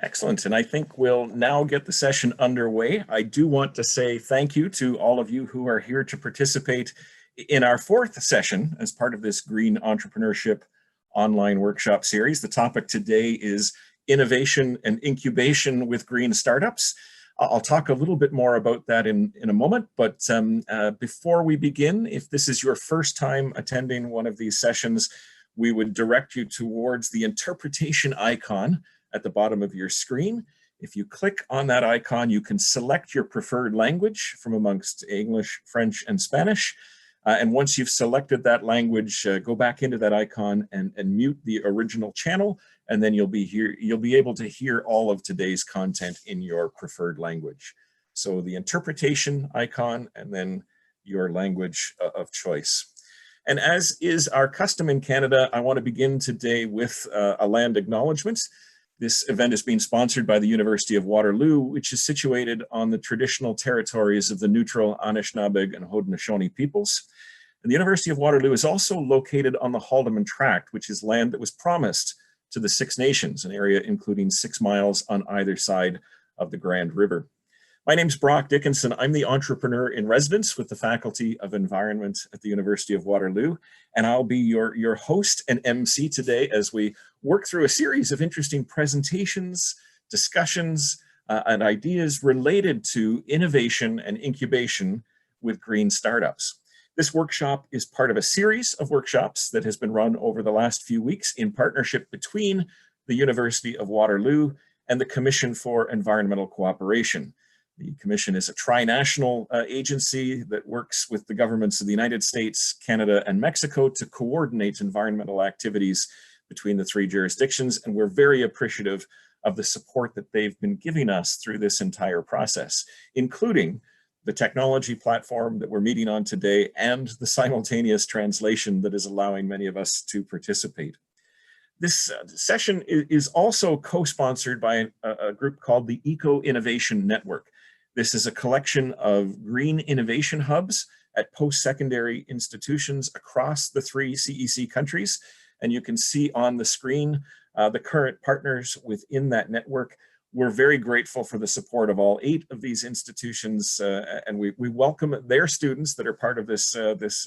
Excellent. And I think we'll now get the session underway. I do want to say thank you to all of you who are here to participate in our fourth session as part of this Green Entrepreneurship online workshop series. The topic today is innovation and incubation with green startups. I'll talk a little bit more about that in a moment, but before we begin, if this is your first time attending one of these sessions, we would direct you towards the interpretation icon at the bottom of your screen. If you click on that icon, you can select your preferred language from amongst English, French, and Spanish. And once you've selected that language, go back into that icon and mute the original channel, and then you'll be able to hear all of today's content in your preferred language. So the interpretation icon and then your language of choice. And as is our custom in Canada, I want to begin today with a land acknowledgement. This event is being sponsored by the University of Waterloo, which is situated on the traditional territories of the neutral Anishinaabe and Haudenosaunee peoples. And the University of Waterloo is also located on the Haldimand Tract, which is land that was promised to the Six Nations, an area including 6 miles on either side of the Grand River. My name's Brock Dickinson. I'm the entrepreneur in residence with the Faculty of Environment at the University of Waterloo, and I'll be your host and MC today as we work through a series of interesting presentations, discussions, and ideas related to innovation and incubation with green startups. This workshop is part of a series of workshops that has been run over the last few weeks in partnership between the University of Waterloo and the Commission for Environmental Cooperation. The Commission is a tri-national agency that works with the governments of the United States, Canada, and Mexico to coordinate environmental activities between the 3 jurisdictions, and we're very appreciative of the support that they've been giving us through this entire process, including the technology platform that we're meeting on today and the simultaneous translation that is allowing many of us to participate. This session is also co-sponsored by a group called the EcoInnovation Network. This is a collection of green innovation hubs at post-secondary institutions across the 3 CEC countries. And you can see on the screen the current partners within that network. We're very grateful for the support of all 8 of these institutions, and we welcome their students that are part of this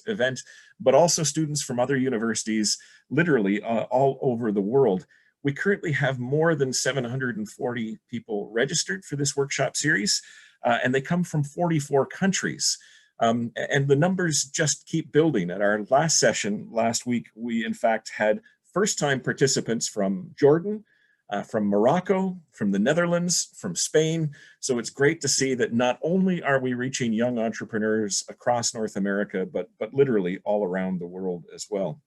event, but also students from other universities, literally all over the world. We currently have more than 740 people registered for this workshop series, and they come from 44 countries. And the numbers just keep building. At our last session last week, we in fact had first-time participants from Jordan, from Morocco, from the Netherlands, from Spain. So it's great to see that not only are we reaching young entrepreneurs across North America, but literally all around the world as well.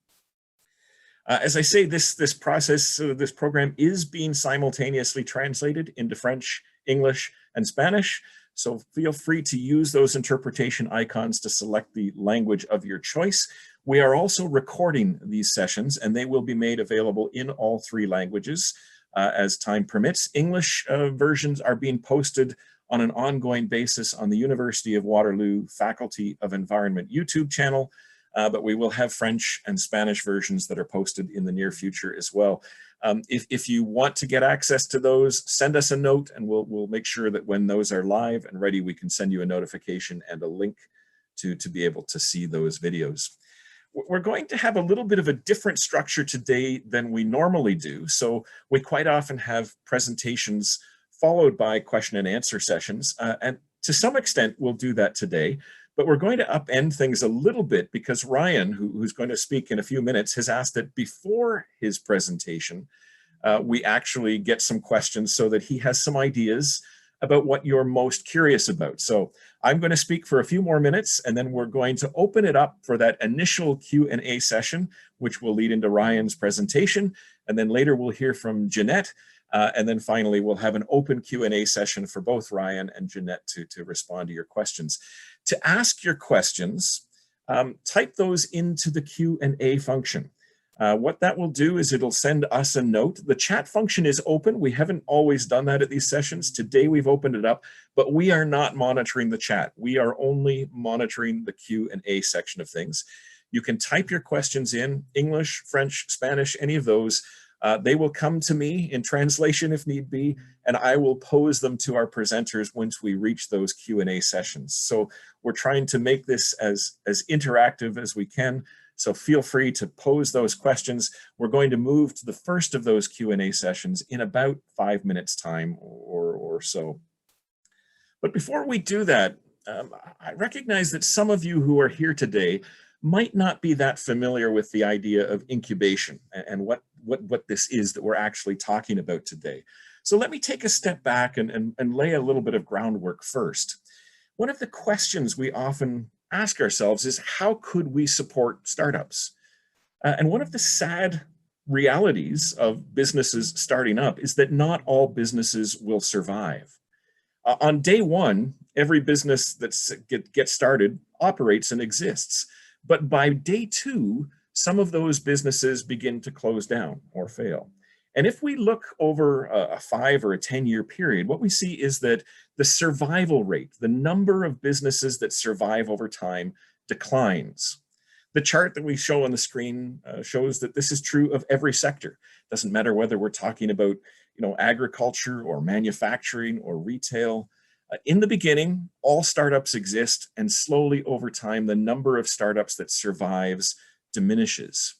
As I say, this program is being simultaneously translated into French, English, and Spanish. So feel free to use those interpretation icons to select the language of your choice. We are also recording these sessions, and they will be made available in all 3 languages as time permits. English versions are being posted on an ongoing basis on the University of Waterloo Faculty of Environment YouTube channel, but we will have French and Spanish versions that are posted in the near future as well. If you want to get access to those, send us a note and we'll make sure that when those are live and ready, we can send you a notification and a link to be able to see those videos. We're going to have a little bit of a different structure today than we normally do. So we quite often have presentations followed by question and answer sessions. And to some extent, we'll do that today. But we're going to upend things a little bit because Ryan, who's going to speak in a few minutes, has asked that before his presentation, we actually get some questions so that he has some ideas about what you're most curious about. So I'm going to speak for a few more minutes, and then we're going to open it up for that initial Q&A session, which will lead into Ryan's presentation. And then later we'll hear from Jeanette. And then finally, we'll have an open Q&A session for both Ryan and Jeanette to respond to your questions. To ask your questions, type those into the Q&A function. What that will do is it'll send us a note. The chat function is open. We haven't always done that at these sessions. Today we've opened it up, but we are not monitoring the chat. We are only monitoring the Q&A section of things. You can type your questions in English, French, Spanish, any of those. They will come to me in translation if need be, and I will pose them to our presenters once we reach those Q&A sessions. So we're trying to make this as interactive as we can. So feel free to pose those questions. We're going to move to the first of those Q&A sessions in about 5 minutes time or so. But before we do that, I recognize that some of you who are here today might not be that familiar with the idea of incubation and what this is that we're actually talking about today. So let me take a step back and lay a little bit of groundwork first. One of the questions we often ask ourselves is, how could we support startups? And one of the sad realities of businesses starting up is that not all businesses will survive. On day one, every business that gets started operates and exists. But by day two, some of those businesses begin to close down or fail. And if we look over a 5 or a 10-year period, what we see is that the survival rate, the number of businesses that survive over time, declines. The chart that we show on the screen shows that this is true of every sector. It doesn't matter whether we're talking about agriculture or manufacturing or retail. In the beginning, all startups exist, and slowly over time, the number of startups that survives diminishes.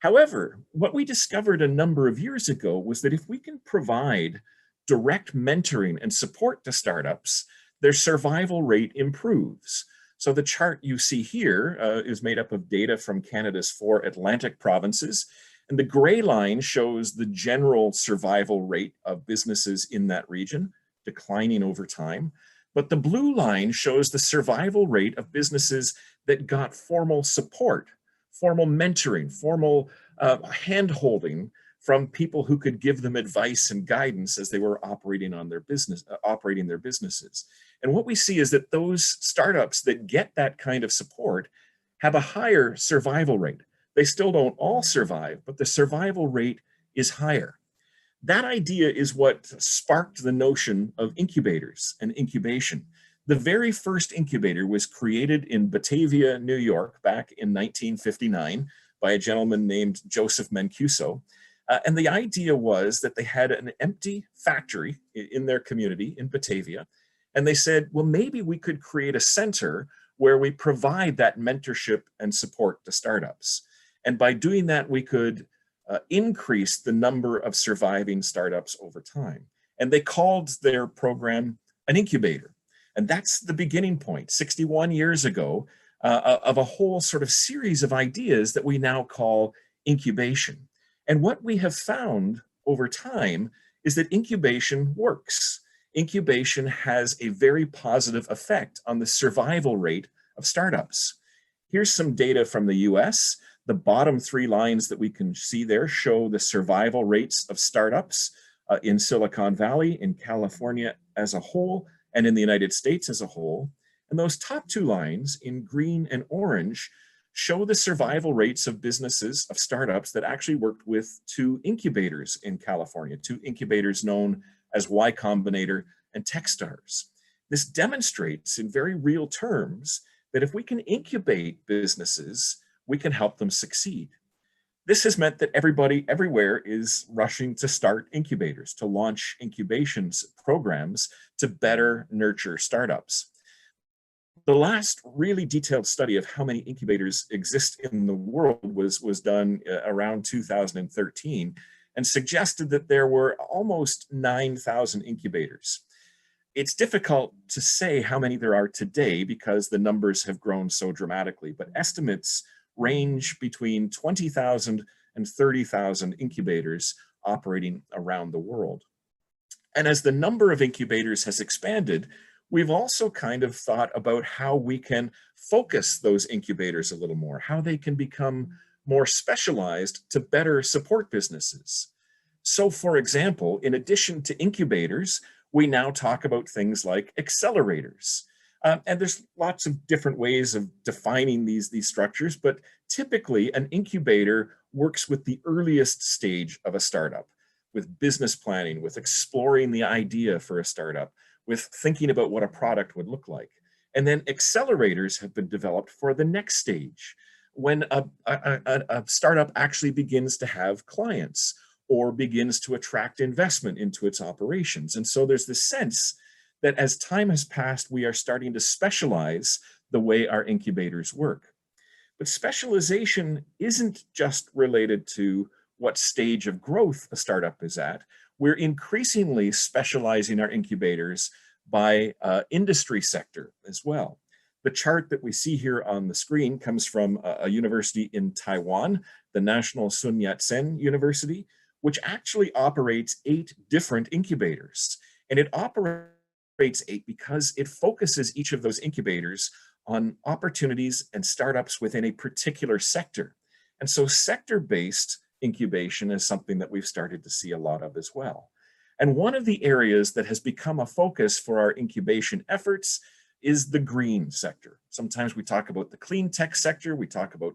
However, what we discovered a number of years ago was that if we can provide direct mentoring and support to startups, their survival rate improves. So the chart you see here is made up of data from Canada's 4 Atlantic provinces, and the gray line shows the general survival rate of businesses in that region, declining over time. But the blue line shows the survival rate of businesses that got formal support, formal mentoring, formal hand-holding from people who could give them advice and guidance as they were operating on their business, operating their businesses. And what we see is that those startups that get that kind of support have a higher survival rate. They still don't all survive, but the survival rate is higher. That idea is what sparked the notion of incubators and incubation. The very first incubator was created in Batavia, New York, back in 1959 by a gentleman named Joseph Mancuso. And the idea was that they had an empty factory in their community in Batavia. And they said, well, maybe we could create a center where we provide that mentorship and support to startups. And by doing that, we could increase the number of surviving startups over time. And they called their program an incubator. And that's the beginning point, 61 years ago, of a whole sort of series of ideas that we now call incubation. And what we have found over time is that incubation works. Incubation has a very positive effect on the survival rate of startups. Here's some data from the US. The bottom 3 lines that we can see there show the survival rates of startups in Silicon Valley, in California as a whole, and in the United States as a whole. And those top 2 lines in green and orange show the survival rates of businesses, of startups that actually worked with 2 incubators in California, 2 incubators known as Y Combinator and Techstars. This demonstrates in very real terms that if we can incubate businesses, we can help them succeed. This has meant that everybody everywhere is rushing to start incubators, to launch incubation programs to better nurture startups. The last really detailed study of how many incubators exist in the world was done around 2013 and suggested that there were almost 9,000 incubators. It's difficult to say how many there are today because the numbers have grown so dramatically, but estimates range between 20,000 and 30,000 incubators operating around the world. And as the number of incubators has expanded, we've also kind of thought about how we can focus those incubators a little more, how they can become more specialized to better support businesses. So for example, in addition to incubators, we now talk about things like accelerators. And there's lots of different ways of defining these structures, but typically an incubator works with the earliest stage of a startup, with business planning, with exploring the idea for a startup, with thinking about what a product would look like. And then accelerators have been developed for the next stage, when a startup actually begins to have clients, or begins to attract investment into its operations. And so there's this sense that as time has passed, we are starting to specialize the way our incubators work. But specialization isn't just related to what stage of growth a startup is at. We're increasingly specializing our incubators by industry sector as well. The chart that we see here on the screen comes from a university in Taiwan, the National Sun Yat-sen University, which actually operates 8 different incubators. And it operates 8 because it focuses each of those incubators on opportunities and startups within a particular sector. And so sector-based incubation is something that we've started to see a lot of as well. And one of the areas that has become a focus for our incubation efforts is the green sector. Sometimes we talk about the clean tech sector, we talk about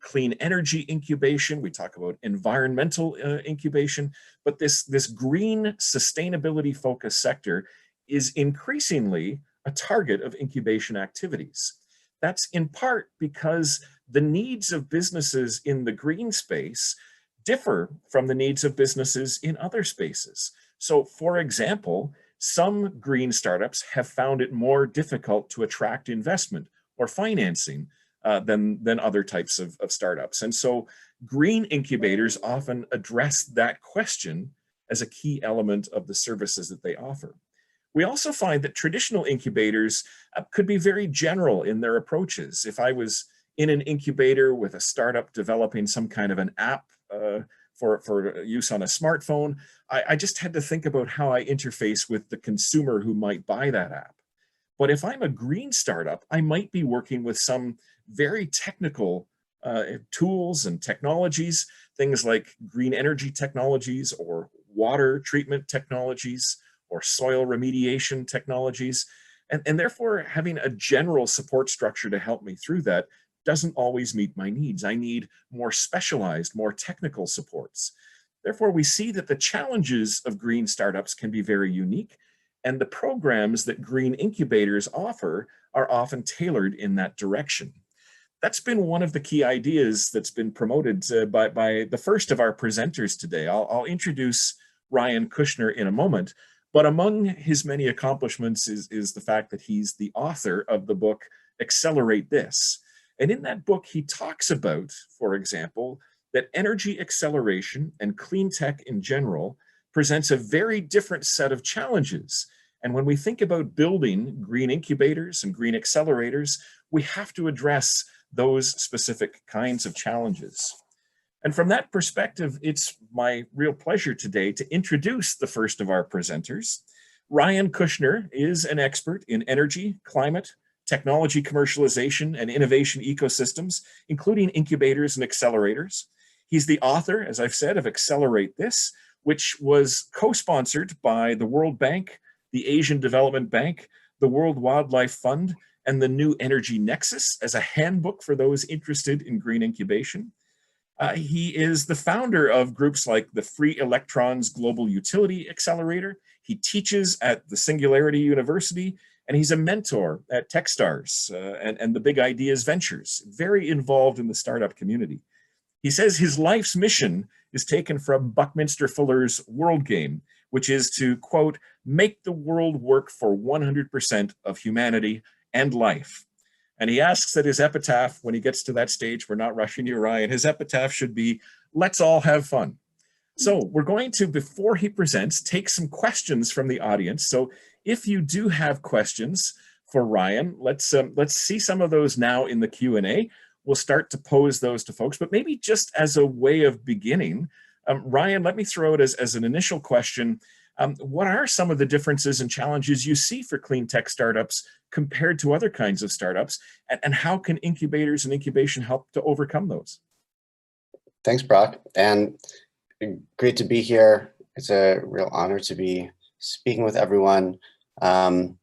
clean energy incubation, we talk about environmental incubation, but this green sustainability focused sector is increasingly a target of incubation activities. That's in part because the needs of businesses in the green space differ from the needs of businesses in other spaces. So for example, some green startups have found it more difficult to attract investment or financing than other types of startups. And so green incubators often address that question as a key element of the services that they offer. We also find that traditional incubators could be very general in their approaches. If I was in an incubator with a startup developing some kind of an app for use on a smartphone, I just had to think about how I interface with the consumer who might buy that app. But if I'm a green startup, I might be working with some very technical tools and technologies, things like green energy technologies or water treatment technologies or soil remediation technologies. And therefore, having a general support structure to help me through that doesn't always meet my needs. I need more specialized, more technical supports. Therefore, we see that the challenges of green startups can be very unique, and the programs that green incubators offer are often tailored in that direction. That's been one of the key ideas that's been promoted by the first of our presenters today. I'll introduce Ryan Kushner in a moment, but among his many accomplishments is the fact that he's the author of the book, Accelerate This. And in that book, he talks about, for example, that energy acceleration and clean tech in general presents a very different set of challenges. And when we think about building green incubators and green accelerators, we have to address those specific kinds of challenges. And from that perspective, it's my real pleasure today to introduce the first of our presenters. Ryan Kushner is an expert in energy, climate, technology commercialization, and innovation ecosystems, including incubators and accelerators. He's the author, as I've said, of Accelerate This, which was co-sponsored by the World Bank, the Asian Development Bank, the World Wildlife Fund, and the New Energy Nexus as a handbook for those interested in green incubation. He is the founder of groups like the Free Electrons Global Utility Accelerator. He teaches at the Singularity University, and he's a mentor at Techstars and the Big Ideas Ventures, very involved in the startup community. He says his life's mission is taken from Buckminster Fuller's World Game, which is to, quote, make the world work for 100% of humanity and life. And he asks that his epitaph, when he gets to that stage, we're not rushing you, Ryan, his epitaph should be, let's all have fun. So we're going to, before he presents, take some questions from the audience. So if you do have questions for Ryan, let's see some of those now in the Q&A. We'll start to pose those to folks, but maybe just as a way of beginning, Ryan, let me throw it as an initial question. What are some of the differences and challenges you see for clean tech startups compared to other kinds of startups, and how can incubators and incubation help to overcome those? Thanks, Brock, and great to be here. It's a real honor to be speaking with everyone. And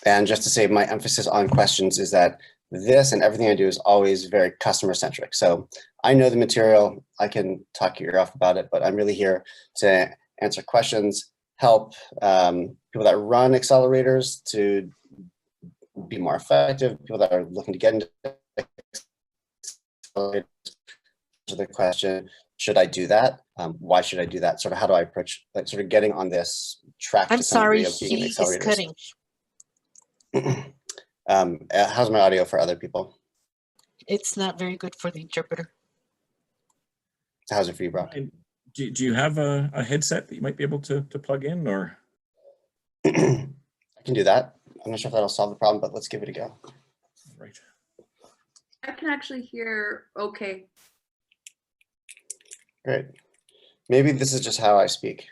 just to say, my emphasis on questions is that this and everything I do is always very customer centric. So I know the material, I can talk your ear off about it, but I'm really here to answer questions, help people that run accelerators to be more effective, people that are looking to get into accelerators, to the question, should I do that? why should I do that? Sort of how do I approach, like, sort of getting on this track I'm to some sorry, degree of being an he is accelerator. cutting. How's my audio for other people? It's not very good for the interpreter. How's it for you, Brock? Do you have a headset that you might be able to plug in, or? I can do that. I'm not sure if that'll solve the problem, but let's give it a go. Right. I can actually hear okay. Great. Maybe this is just how I speak.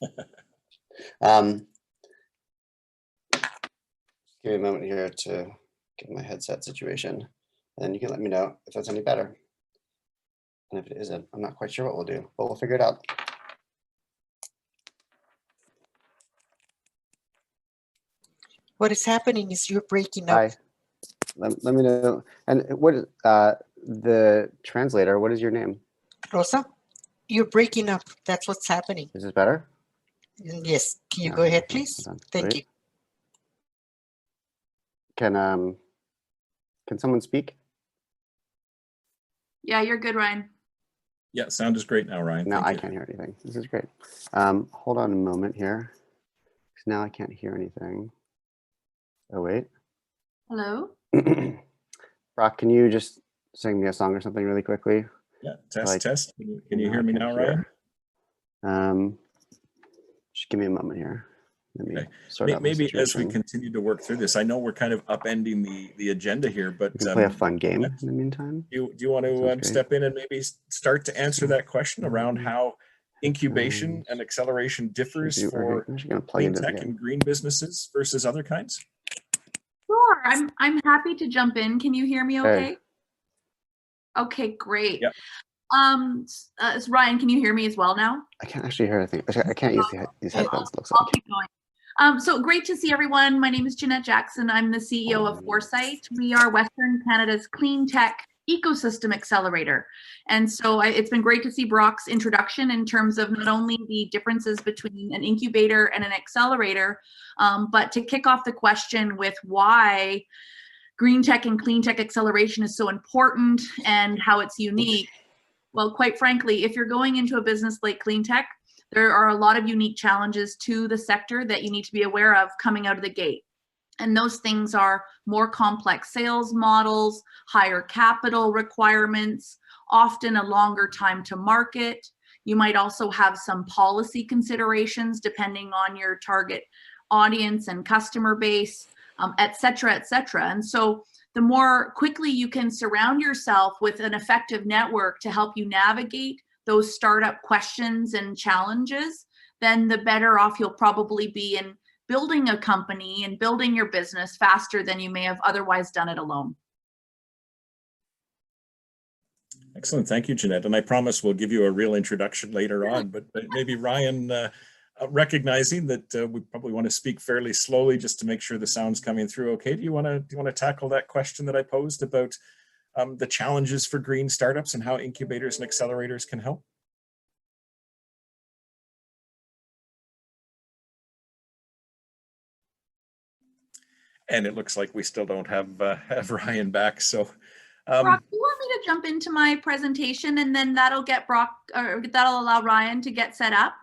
Give me a moment here to get my headset situation, and then you can let me know if that's any better. And if it isn't, I'm not quite sure what we'll do, but we'll figure it out. What is happening is you're breaking up. Hi. Let me know. And what the translator, what is your name? Rosa, you're breaking up. That's what's happening. Is this better? Yes. Can you No, go ahead, hold please? on. Thank Wait. you. Can someone speak? Yeah, you're good, Ryan. Yeah, sound is great now, Ryan. No, Thank I you. can't hear anything. This is great. Hold on a moment here, because now I can't hear anything. Oh, wait. Hello? Brock, can you just sing me a song or something really quickly? Yeah, test, Like, test. Can you hear me I can't now, Ryan? hear. Just give me a moment here. Let me Okay. sort out my Maybe as we situation. continue to work through this, I know we're kind of upending the agenda here, but We can play a fun game in the meantime. do you want Sounds to great. step in and maybe start to answer that question around how incubation and acceleration differs for I'm actually going to plug clean into the tech game. and green businesses versus other kinds? Sure, I'm happy to jump in. Can you hear me okay? Hey. Okay, great. Yep. Ryan, can you hear me as well now? I can't actually hear anything. I can't use these headphones, it looks I'll like. keep going. So great to see everyone. My name is Jeanette Jackson. I'm the CEO of Foresight. We are Western Canada's clean tech ecosystem accelerator. And so it's been great to see Brock's introduction in terms of not only the differences between an incubator and an accelerator, but to kick off the question with why green tech and clean tech acceleration is so important and how it's unique. Well, quite frankly, if you're going into a business like clean tech, there are a lot of unique challenges to the sector that you need to be aware of coming out of the gate. And those things are more complex sales models, higher capital requirements, often a longer time to market. You might also have some policy considerations depending on your target audience and customer base, et cetera, et cetera. And so the more quickly you can surround yourself with an effective network to help you navigate those startup questions and challenges, then the better off you'll probably be in building a company and building your business faster than you may have otherwise done it alone. Excellent. Thank you, Jeanette. And I promise we'll give you a real introduction later on, but maybe Ryan, recognizing that we probably want to speak fairly slowly just to make sure the sound's coming through okay. Do you want to tackle that question that I posed about the challenges for green startups and how incubators and accelerators can help? And it looks like we still don't have Ryan back. So, Brock, do you want me to jump into my presentation and then that'll get Brock, or that'll allow Ryan to get set up?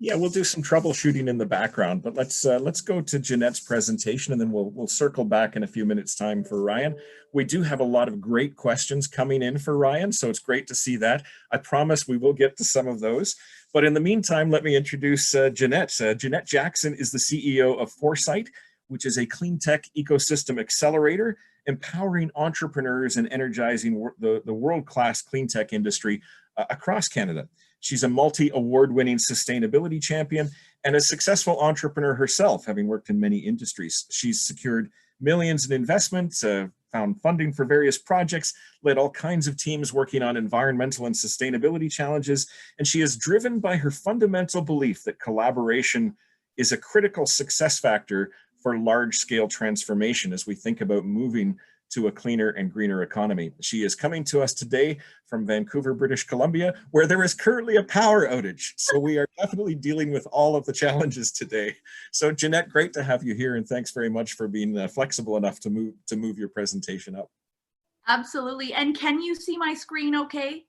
yeah, we'll do some troubleshooting in the background, but let's go to Jeanette's presentation and then we'll circle back in a few minutes' time for Ryan. We do have a lot of great questions coming in for Ryan, so it's great to see that. I promise we will get to some of those. But in the meantime, let me introduce Jeanette. Jeanette Jackson is the CEO of Foresight, which is a clean tech ecosystem accelerator, empowering entrepreneurs and energizing the world-class clean tech industry across Canada. She's a multi-award-winning sustainability champion and a successful entrepreneur herself, having worked in many industries. She's secured millions in investments, found funding for various projects, led all kinds of teams working on environmental and sustainability challenges, and she is driven by her fundamental belief that collaboration is a critical success factor for large-scale transformation as we think about moving to a cleaner and greener economy. She is coming to us today from Vancouver, British Columbia, where there is currently a power outage. So we are definitely dealing with all of the challenges today. So Jeanette, great to have you here, and thanks very much for being flexible enough to move your presentation up. Absolutely. And can you see my screen okay?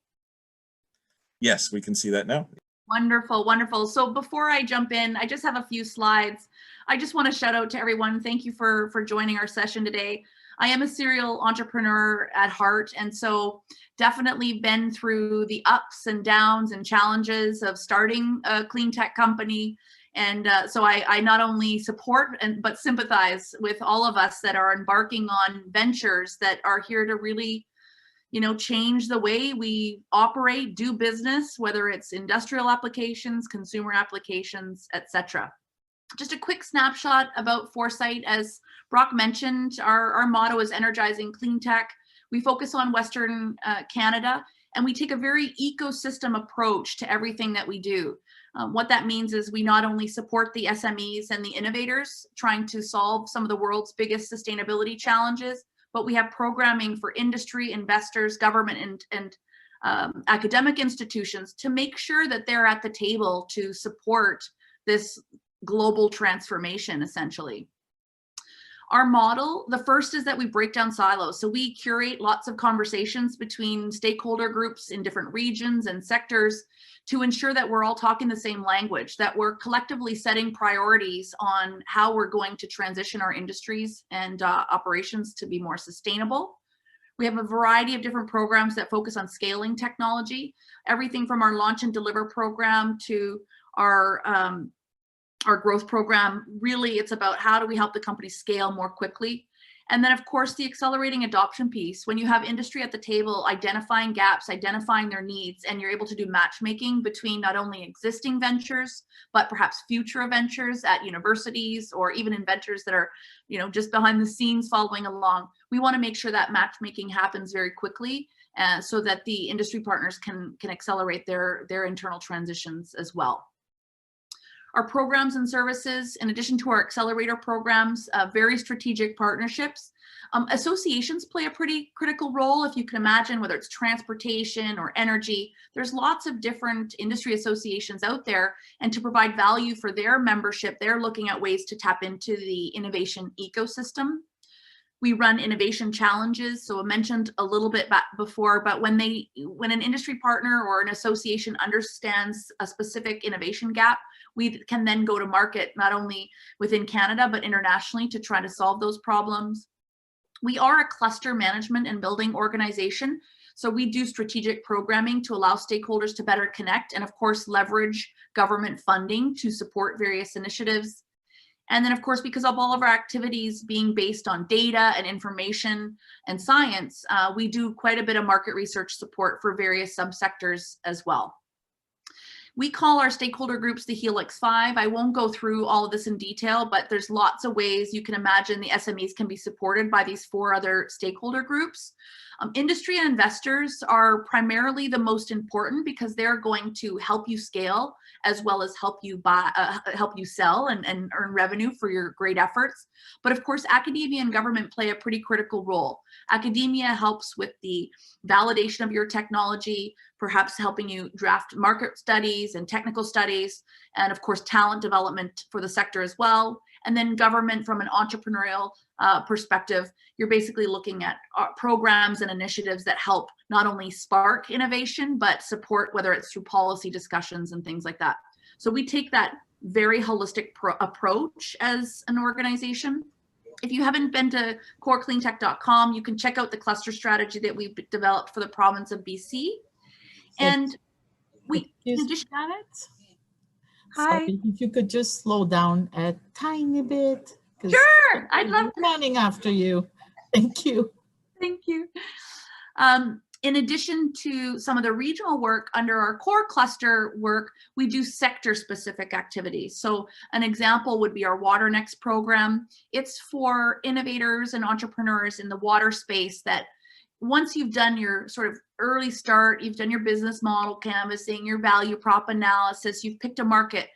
Yes, we can see that now. Wonderful, wonderful. So before I jump in, I just have a few slides. I just want to shout out to everyone. Thank you for joining our session today. I am a serial entrepreneur at heart, and so definitely been through the ups and downs and challenges of starting a clean tech company. And so I not only support but sympathize with all of us that are embarking on ventures that are here to really, you know, change the way we operate, do business, whether it's industrial applications, consumer applications, etc. Just a quick snapshot about Foresight. As Brock mentioned, our motto is energizing clean tech. We focus on Western Canada, and we take a very ecosystem approach to everything that we do. What that means is we not only support the SMEs and the innovators trying to solve some of the world's biggest sustainability challenges, but we have programming for industry, investors, government, and academic institutions to make sure that they're at the table to support this global transformation, essentially. Our model, the first is that we break down silos. So we curate lots of conversations between stakeholder groups in different regions and sectors to ensure that we're all talking the same language, that we're collectively setting priorities on how we're going to transition our industries and operations to be more sustainable. We have a variety of different programs that focus on scaling technology, everything from our launch and deliver program to our growth program. Really, it's about how do we help the company scale more quickly. And then, of course, the accelerating adoption piece. When you have industry at the table, identifying gaps, identifying their needs, and you're able to do matchmaking between not only existing ventures, but perhaps future ventures at universities or even inventors that are, you know, just behind the scenes following along. We want to make sure that matchmaking happens very quickly so that the industry partners can accelerate their internal transitions as well. Our programs and services, in addition to our accelerator programs, very strategic partnerships. Associations play a pretty critical role, if you can imagine, whether it's transportation or energy. There's lots of different industry associations out there, and to provide value for their membership, they're looking at ways to tap into the innovation ecosystem. We run innovation challenges. So I mentioned a little bit back before, but when an industry partner or an association understands a specific innovation gap, we can then go to market not only within Canada, but internationally to try to solve those problems. We are a cluster management and building organization. So we do strategic programming to allow stakeholders to better connect and, of course, leverage government funding to support various initiatives. And then, of course, because of all of our activities being based on data and information and science, we do quite a bit of market research support for various subsectors as well. We call our stakeholder groups the Helix 5. I won't go through all of this in detail, but there's lots of ways you can imagine the SMEs can be supported by these 4 other stakeholder groups. Industry and investors are primarily the most important because they're going to help you scale as well as help you sell and earn revenue for your great efforts. But of course, academia and government play a pretty critical role. Academia helps with the validation of your technology, perhaps helping you draft market studies and technical studies, and of course, talent development for the sector as well. And then government, from an entrepreneurial perspective, you're basically looking at programs and initiatives that help not only spark innovation, but support, whether it's through policy discussions and things like that. So we take that very holistic approach as an organization. If you haven't been to corecleantech.com, you can check out the cluster strategy that we've developed for the province of BC. And we, in addition, Hi. Sorry, if you could just slow down a tiny bit. Sure, I'd love to. Running after you. Thank you. Thank you. In addition to some of the regional work under our core cluster work, we do sector-specific activities. So an example would be our Water Next program. It's for innovators and entrepreneurs in the water space that once you've done your sort of early start, you've done your business model canvassing, your value prop analysis, you've picked a market,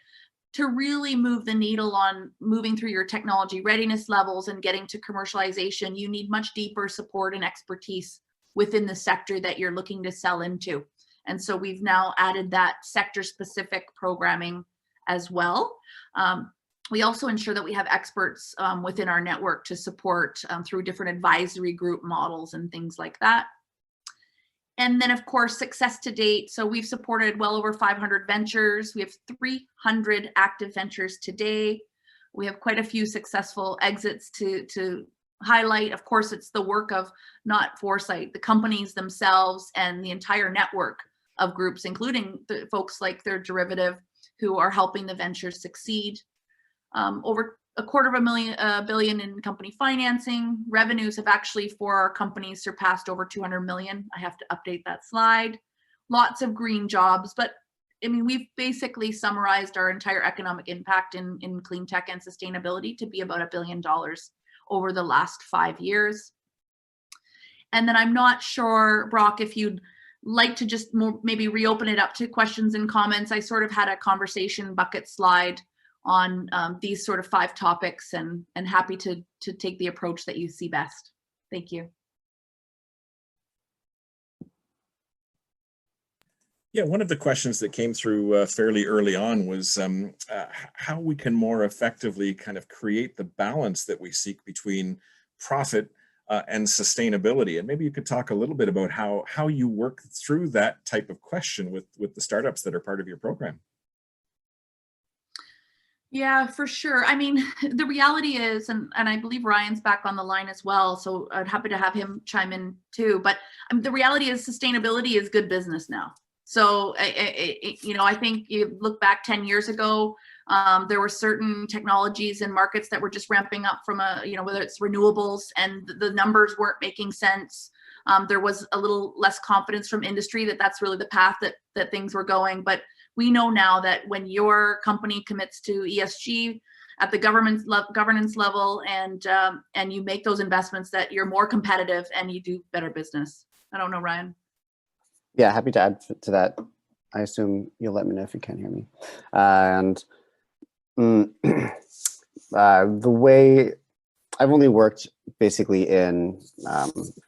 to really move the needle on moving through your technology readiness levels and getting to commercialization, you need much deeper support and expertise within the sector that you're looking to sell into. And so we've now added that sector-specific programming as well. We also ensure that we have experts within our network to support through different advisory group models and things like that. And then, of course, success to date. So we've supported well over 500 ventures. We have 300 active ventures today. We have quite a few successful exits to highlight. Of course, it's the work of not Foresight, the companies themselves and the entire network of groups, including the folks like Third Derivative, who are helping the ventures succeed. Over $250 million in company financing. Revenues have actually, for our companies, surpassed over 200 million. I have to update that slide. Lots of green jobs, but I mean, we've basically summarized our entire economic impact in clean tech and sustainability to be about $1 billion over the last 5 years. And then I'm not sure, Brock, if you'd like to just maybe reopen it up to questions and comments. I sort of had a conversation bucket slide on these sort of 5 topics, and happy to take the approach that you see best. Thank you. Yeah, one of the questions that came through fairly early on was how we can more effectively kind of create the balance that we seek between profit and sustainability. And maybe you could talk a little bit about how you work through that type of question with the startups that are part of your program. Yeah, for sure. I mean, the reality is, and I believe Ryan's back on the line as well, so I'm happy to have him chime in too. But the reality is sustainability is good business now. So, I think you look back 10 years ago, there were certain technologies and markets that were just ramping up from whether it's renewables, and the numbers weren't making sense. There was a little less confidence from industry that that's really the path that things were going. But we know now that when your company commits to ESG at the governance level, and you make those investments, that you're more competitive and you do better business. I don't know, Ryan. Yeah, happy to add to that. I assume you'll let me know if you can't hear me. And the way I've only worked basically in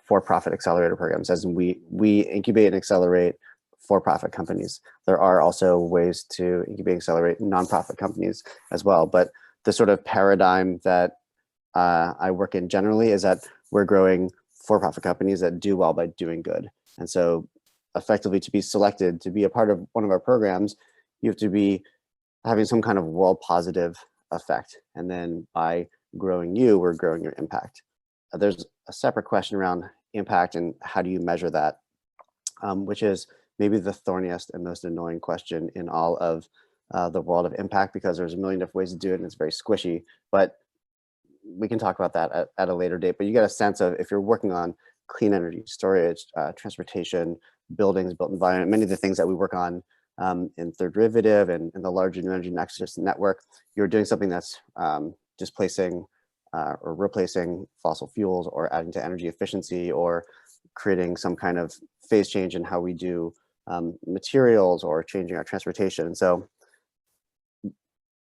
for-profit accelerator programs, as in we incubate and accelerate for-profit companies. There are also ways to incubate and accelerate nonprofit companies as well. But the sort of paradigm that I work in generally is that we're growing for-profit companies that do well by doing good. And so effectively, to be selected to be a part of one of our programs, you have to be having some kind of world positive effect. And then by growing you, we're growing your impact. There's a separate question around impact and how do you measure that, which is maybe the thorniest and most annoying question in all of the world of impact, because there's a million different ways to do it and it's very squishy. But we can talk about that at a later date. But you get a sense of, if you're working on clean energy, storage, transportation, buildings, built environment, many of the things that we work on in Third Derivative and in the larger New Energy Nexus network, you're doing something that's displacing or replacing fossil fuels, or adding to energy efficiency, or creating some kind of phase change in how we do materials, or changing our transportation. And so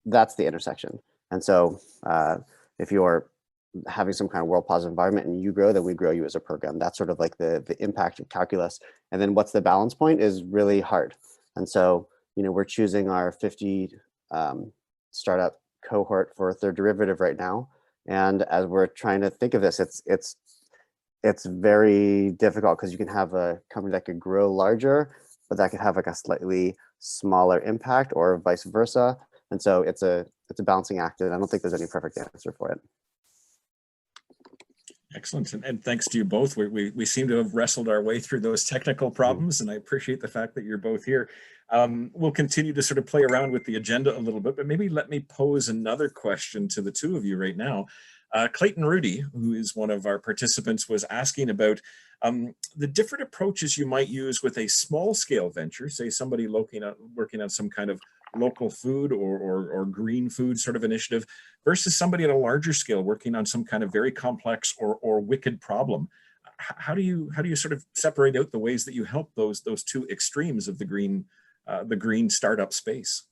that's the intersection. And so if you're having some kind of world positive environment and you grow, then we grow you as a program. That's sort of like the impact calculus. And then what's the balance point is really hard. And so, we're choosing our 50 startup cohort for Third Derivative right now. And as we're trying to think of this, it's very difficult, because you can have a company that could grow larger, but that could have like a slightly smaller impact, or vice versa. And so it's a balancing act, and I don't think there's any perfect answer for it. Excellent, and thanks to you both. We seem to have wrestled our way through those technical problems, and I appreciate the fact that you're both here. We'll continue to sort of play around with the agenda a little bit, but maybe let me pose another question to the two of you right now. Clayton Rudy, who is one of our participants, was asking about the different approaches you might use with a small scale venture, say somebody working on some kind of local food or green food sort of initiative, versus somebody at a larger scale working on some kind of very complex or wicked problem. How do you sort of separate out the ways that you help those two extremes of the green startup space?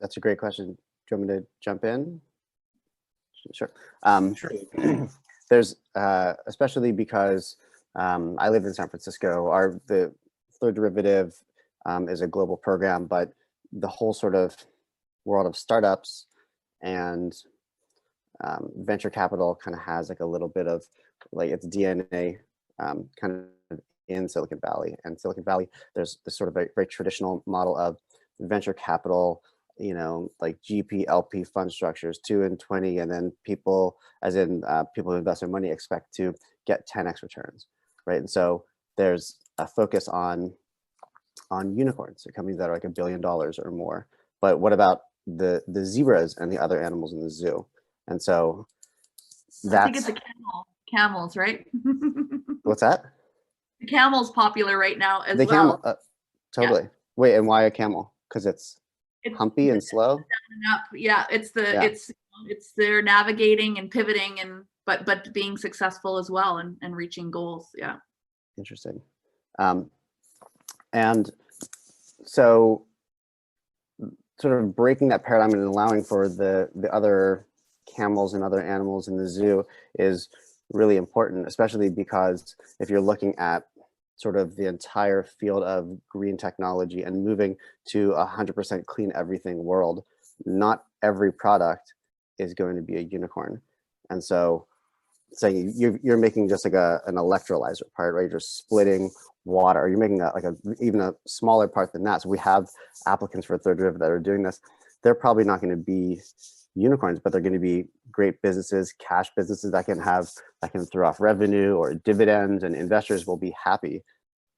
That's a great question. Do you want me to jump in? Sure. Sure. There's especially because I live in San Francisco. The Third Derivative is a global program, but the whole sort of world of startups and venture capital kind of has like a little bit of like its DNA kind of in Silicon Valley. And Silicon Valley, there's this sort of very traditional model of venture capital, you know, like GP, LP fund structures, 2 and 20, and then people, as in people who invest their money, expect to get 10x returns, right? And so there's a focus on unicorns, so companies that are like $1 billion or more. But what about the zebras and the other animals in the zoo? And so I think it's the camels, right? What's that? The camel's popular right now as the well. Camel, totally. Yeah. Wait, and why a camel? Because it's humpy and slow. Down and up. Yeah, it's they're navigating and pivoting and but being successful as well and reaching goals. Yeah. Interesting. And so sort of breaking that paradigm and allowing for the other camels and other animals in the zoo is really important, especially because if you're looking at sort of the entire field of green technology and moving to 100% clean everything world, not every product is going to be a unicorn. And so saying you're making just like an electrolyzer part, right? You're just splitting water, or you're making even a smaller part than that. So we have applicants for a third derivative that are doing this. They're probably not going to be unicorns, but they're going to be great businesses, cash businesses that can throw off revenue or dividends, and investors will be happy.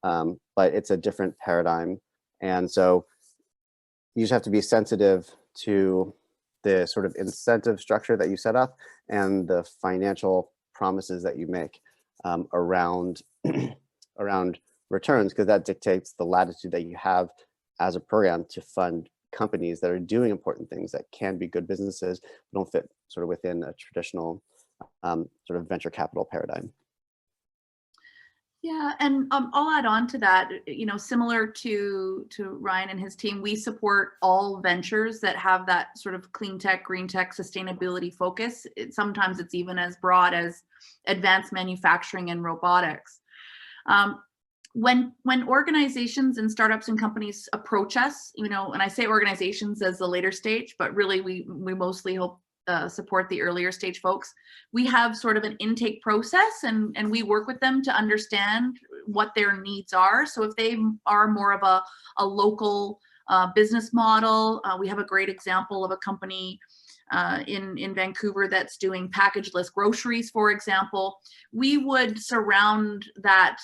But it's a different paradigm. And so you just have to be sensitive to the sort of incentive structure that you set up and the financial promises that you make around returns, because that dictates the latitude that you have as a program to fund companies that are doing important things that can be good businesses, but don't fit sort of within a traditional sort of venture capital paradigm. Yeah, and I'll add on to that, you know, similar to Ryan and his team, we support all ventures that have that sort of clean tech, green tech, sustainability focus. Sometimes it's even as broad as advanced manufacturing and robotics. When organizations and startups and companies approach us, you know, and I say organizations as the later stage, but really we mostly hope support the earlier stage folks. We have sort of an intake process and we work with them to understand what their needs are. So if they are more of a local business model, we have a great example of a company in Vancouver that's doing packageless groceries, for example. We would surround that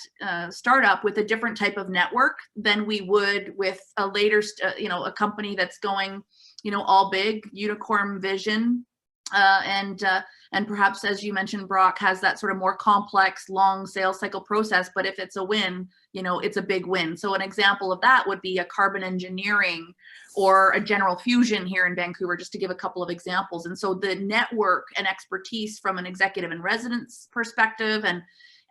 startup with a different type of network than we would with a later, you know, a company that's going, you know, all big, unicorn vision. And perhaps, as you mentioned, Brock, has that sort of more complex, long sales cycle process. But if it's a win, you know, it's a big win. So an example of that would be a Carbon Engineering or a General Fusion here in Vancouver, just to give a couple of examples. And so the network and expertise from an executive in residence perspective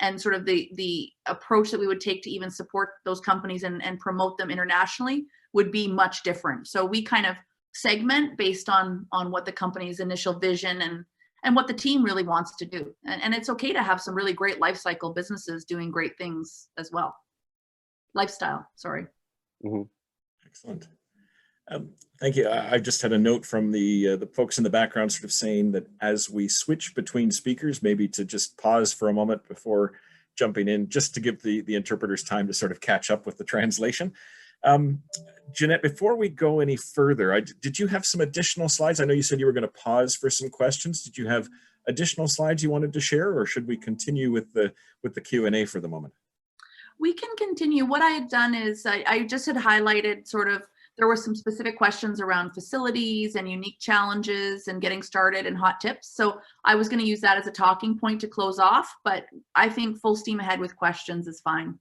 and sort of the approach that we would take to even support those companies and promote them internationally would be much different. So we kind of segment based on what the company's initial vision and what the team really wants to do. And it's okay to have some really great life cycle businesses doing great things as well. Lifestyle, sorry. Mm-hmm. Excellent. Thank you. I just had a note from the folks in the background sort of saying that as we switch between speakers, maybe to just pause for a moment before jumping in, just to give the interpreters time to sort of catch up with the translation. Jeanette, before we go any further, did you have some additional slides? I know you said you were going to pause for some questions. Did you have additional slides you wanted to share, or should we continue with the Q&A for the moment? We can continue. What I had done is I just had highlighted sort of, there were some specific questions around facilities and unique challenges and getting started and hot tips. So I was going to use that as a talking point to close off, but I think full steam ahead with questions is fine.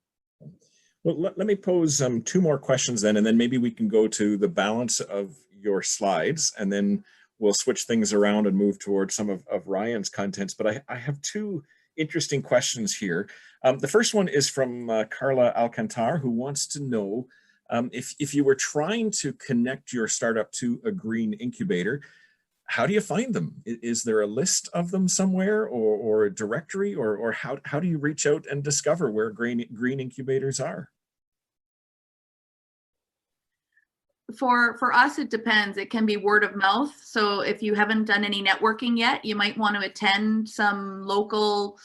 Well, let me pose 2 more questions then, and then maybe we can go to the balance of your slides, and then we'll switch things around and move towards some of Ryan's contents. But I have 2 interesting questions here. The first one is from Carla Alcantar, who wants to know if you were trying to connect your startup to a green incubator, how do you find them? Is there a list of them somewhere, or a directory, or how do you reach out and discover where green incubators are? For us, it depends. It can be word of mouth. So if you haven't done any networking yet, you might want to attend some local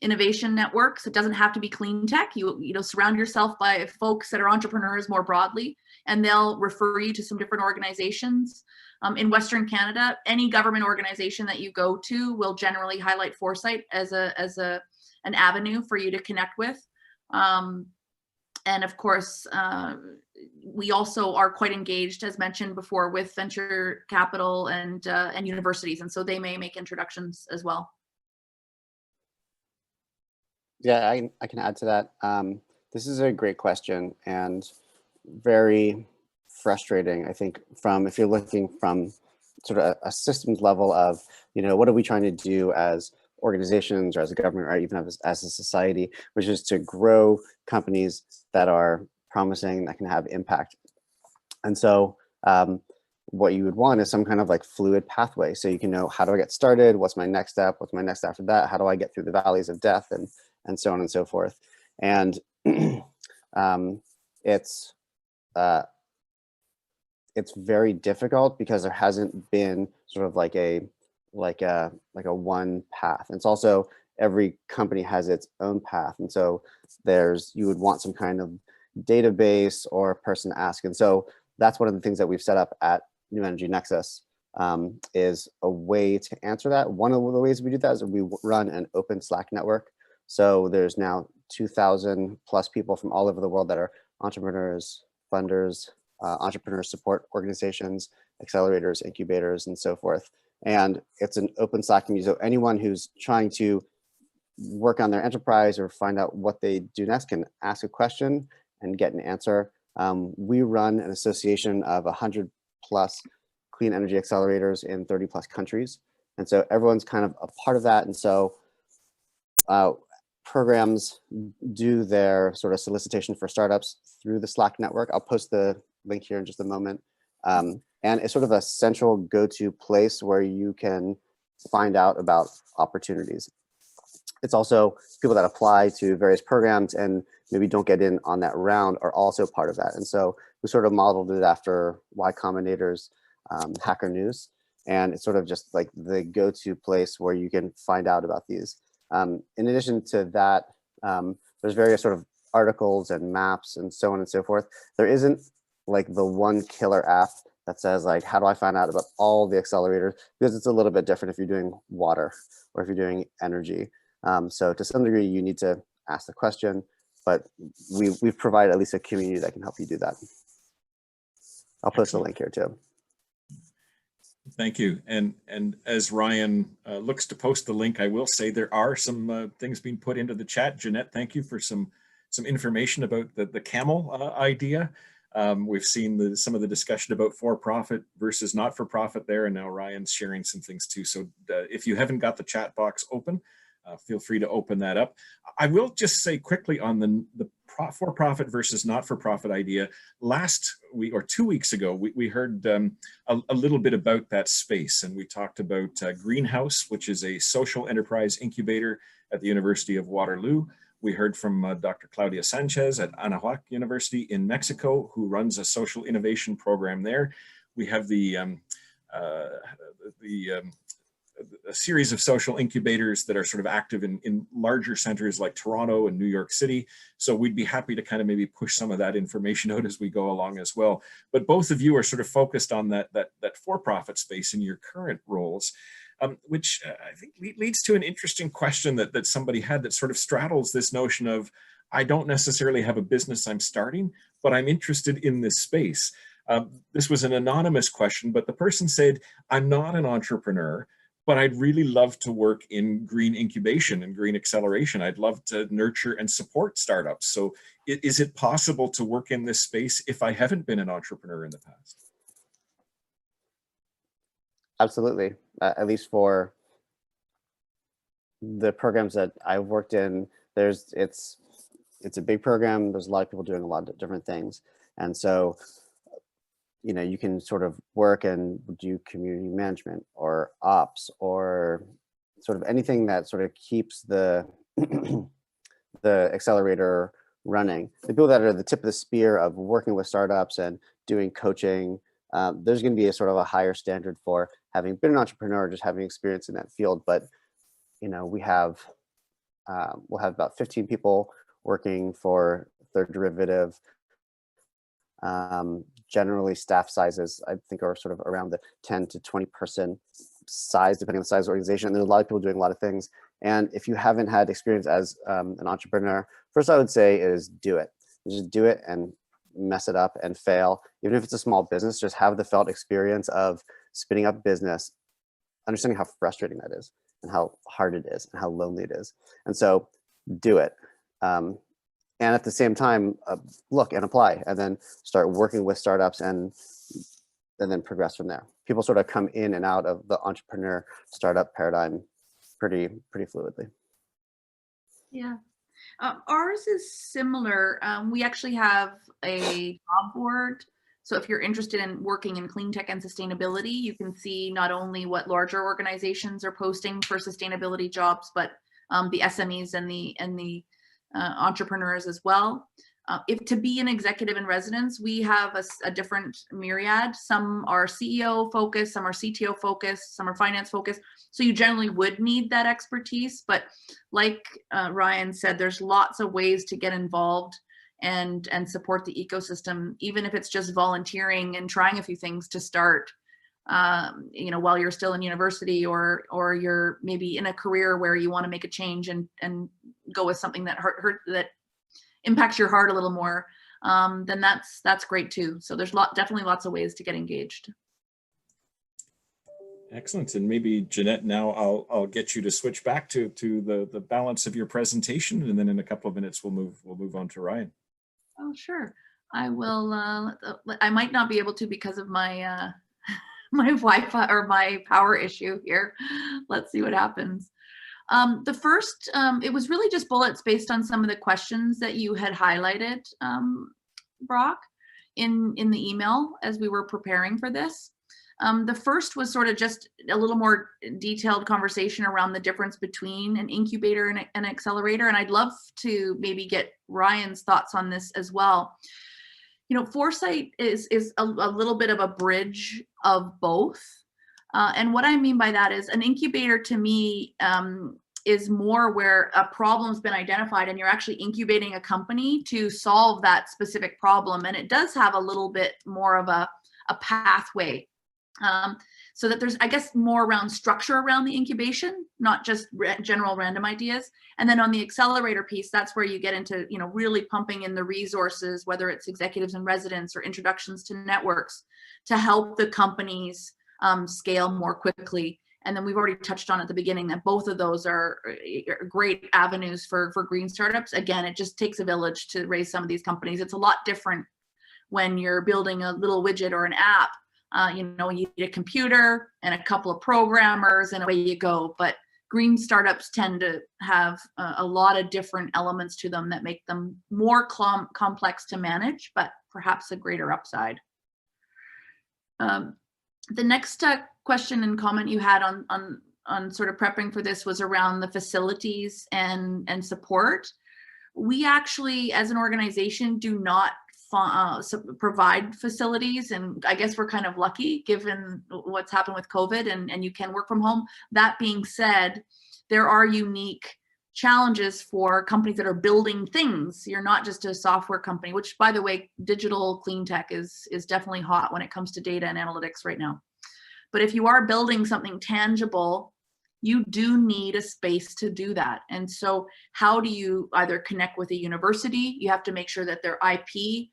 Innovation Network. So it doesn't have to be Cleantech. You know, surround yourself by folks that are entrepreneurs more broadly, and they'll refer you to some different organizations. In Western Canada, any government organization that you go to will generally highlight foresight as an avenue for you to connect with. And of course, we also are quite engaged, as mentioned before, with venture capital and universities, and so they may make introductions as well. Yeah, I can add to that. This is a great question and very frustrating, I think, if you're looking from sort of a systems level of, you know, what are we trying to do as organizations or as a government or even as a society, which is to grow companies that are promising, that can have impact. And so what you would want is some kind of like fluid pathway. So you can know, how do I get started? What's my next step? What's my next after that? How do I get through the valleys of death and so on and so forth. And it's very difficult because there hasn't been sort of like a one path. And it's also, every company has its own path. And so you would want some kind of database or a person to ask. And so that's one of the things that we've set up at New Energy Nexus, is a way to answer that. One of the ways we do that is we run an open Slack network. So there's now 2,000 plus people from all over the world that are entrepreneurs, funders, entrepreneur support organizations, accelerators, incubators, and so forth. And it's an open Slack community. So anyone who's trying to work on their enterprise or find out what they do next can ask a question and get an answer. We run an association of 100 plus clean energy accelerators in 30 plus countries. And so everyone's kind of a part of that. And so programs do their sort of solicitation for startups through the Slack network. I'll post the link here in just a moment. And it's sort of a central go-to place where you can find out about opportunities. It's also people that apply to various programs and maybe don't get in on that round are also part of that. And so we sort of modeled it after Y Combinator's Hacker News. And it's sort of just like the go-to place where you can find out about these. In addition to that, there's various sort of articles and maps and so on and so forth. There isn't like the one killer app that says like, how do I find out about all the accelerators? Because it's a little bit different if you're doing water or if you're doing energy. So to some degree, you need to ask the question, but we've provided at least a community that can help you do that. I'll post the link here too. Thank you. And as Ryan looks to post the link, I will say there are some things being put into the chat. Jeanette, thank you for some information about the camel idea. We've seen some of the discussion about for-profit versus not-for-profit there, and now Ryan's sharing some things too. So if you haven't got the chat box open, feel free to open that up. I will just say quickly on the for-profit versus not-for-profit idea. Last week or 2 weeks ago, we heard a little bit about that space, and we talked about Greenhouse, which is a social enterprise incubator at the University of Waterloo. We heard from Dr. Claudia Sanchez at Anahuac University in Mexico, who runs a social innovation program there. We have a series of social incubators that are sort of active in larger centers like Toronto and New York City. So we'd be happy to kind of maybe push some of that information out as we go along as well. But both of you are sort of focused on that for-profit space in your current roles, which I think leads to an interesting question that somebody had that sort of straddles this notion of, I don't necessarily have a business I'm starting, but I'm interested in this space. This was an anonymous question, but the person said, I'm not an entrepreneur, but I'd really love to work in green incubation and green acceleration. I'd love to nurture and support startups. So is it possible to work in this space if I haven't been an entrepreneur in the past? Absolutely, at least for the programs that I've worked in, it's a big program. There's a lot of people doing a lot of different things. And so, you know, you can sort of work and do community management or ops or sort of anything that sort of keeps the the accelerator running. The people that are the tip of the spear of working with startups and doing coaching, there's going to be a sort of a higher standard for having been an entrepreneur, just having experience in that field. But, you know, we have we'll have about 15 people working for third derivative. Generally staff sizes, I think, are sort of around the 10 to 20 person size, depending on the size of the organization. And there's a lot of people doing a lot of things. And if you haven't had experience as an entrepreneur, first I would say is do it. Just do it and mess it up and fail. Even if it's a small business, just have the felt experience of spinning up business, understanding how frustrating that is and how hard it is and how lonely it is. And so do it. And at the same time, look and apply, and then start working with startups and then progress from there. People sort of come in and out of the entrepreneur startup paradigm pretty fluidly. Yeah. Ours is similar. We actually have a job board. So if you're interested in working in clean tech and sustainability, you can see not only what larger organizations are posting for sustainability jobs, but the SMEs and the entrepreneurs as well. If to be an executive in residence, we have a different myriad. Some are CEO focused, some are CTO focused, some are finance focused. So you generally would need that expertise. But like Ryan said, there's lots of ways to get involved and support the ecosystem, even if it's just volunteering and trying a few things to start, while you're still in university, or you're maybe in a career where you want to make a change and go with something that that impacts your heart a little more, then that's great too. So there's definitely lots of ways to get engaged. Excellent. And maybe Jeanette, now I'll get you to switch back to the balance of your presentation, and then in a couple of minutes we'll move on to Ryan. Oh, sure. I will. I might not be able to because of my my Wi-Fi or my power issue here. Let's see what happens. The first, it was really just bullets based on some of the questions that you had highlighted, Brock, in the email as we were preparing for this. The first was sort of just a little more detailed conversation around the difference between an incubator and an accelerator. And I'd love to maybe get Ryan's thoughts on this as well. Foresight is a little bit of a bridge of both. And what I mean by that is an incubator to me is more where a problem's been identified and you're actually incubating a company to solve that specific problem. And it does have a little bit more of a pathway. So that there's, I guess, more around structure around the incubation, not just general random ideas. And then on the accelerator piece, that's where you get into, really pumping in the resources, whether it's executives in residence or introductions to networks, to help the companies scale more quickly. And then we've already touched on at the beginning that both of those are great avenues for green startups. Again, it just takes a village to raise some of these companies. It's a lot different when you're building a little widget or an app. You need a computer and a couple of programmers and away you go. But green startups tend to have a lot of different elements to them that make them more complex to manage, but perhaps a greater upside. The next question and comment you had on sort of prepping for this was around the facilities and support. We actually, as an organization, do not provide facilities, and I guess we're kind of lucky given what's happened with COVID and you can work from home. That being said, there are unique challenges for companies that are building things. You're not just a software company, which, by the way, digital clean tech is definitely hot when it comes to data and analytics right now. But if you are building something tangible, you do need a space to do that. And so how do you either connect with a university? You have to make sure that their IP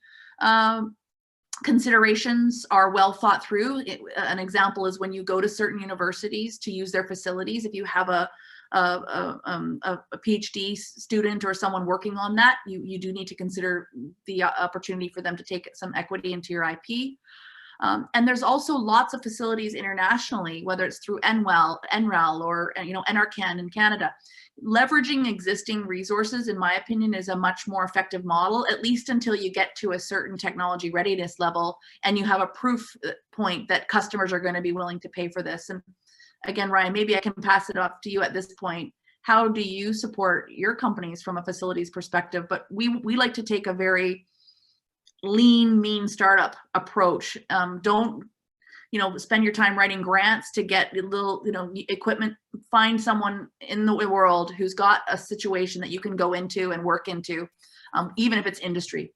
considerations are well thought through. An example is when you go to certain universities to use their facilities, if you have a PhD student or someone working on that, you do need to consider the opportunity for them to take some equity into your IP. And there's also lots of facilities internationally, whether it's through NREL or NRCan in Canada. Leveraging existing resources, in my opinion, is a much more effective model, at least until you get to a certain technology readiness level and you have a proof point that customers are going to be willing to pay for this. And again, Ryan, maybe I can pass it off to you at this point. How do you support your companies from a facilities perspective? But we like to take a very lean, mean startup approach. Don't spend your time writing grants to get little equipment find someone in the world who's got a situation that you can go into and work into, even if it's industry.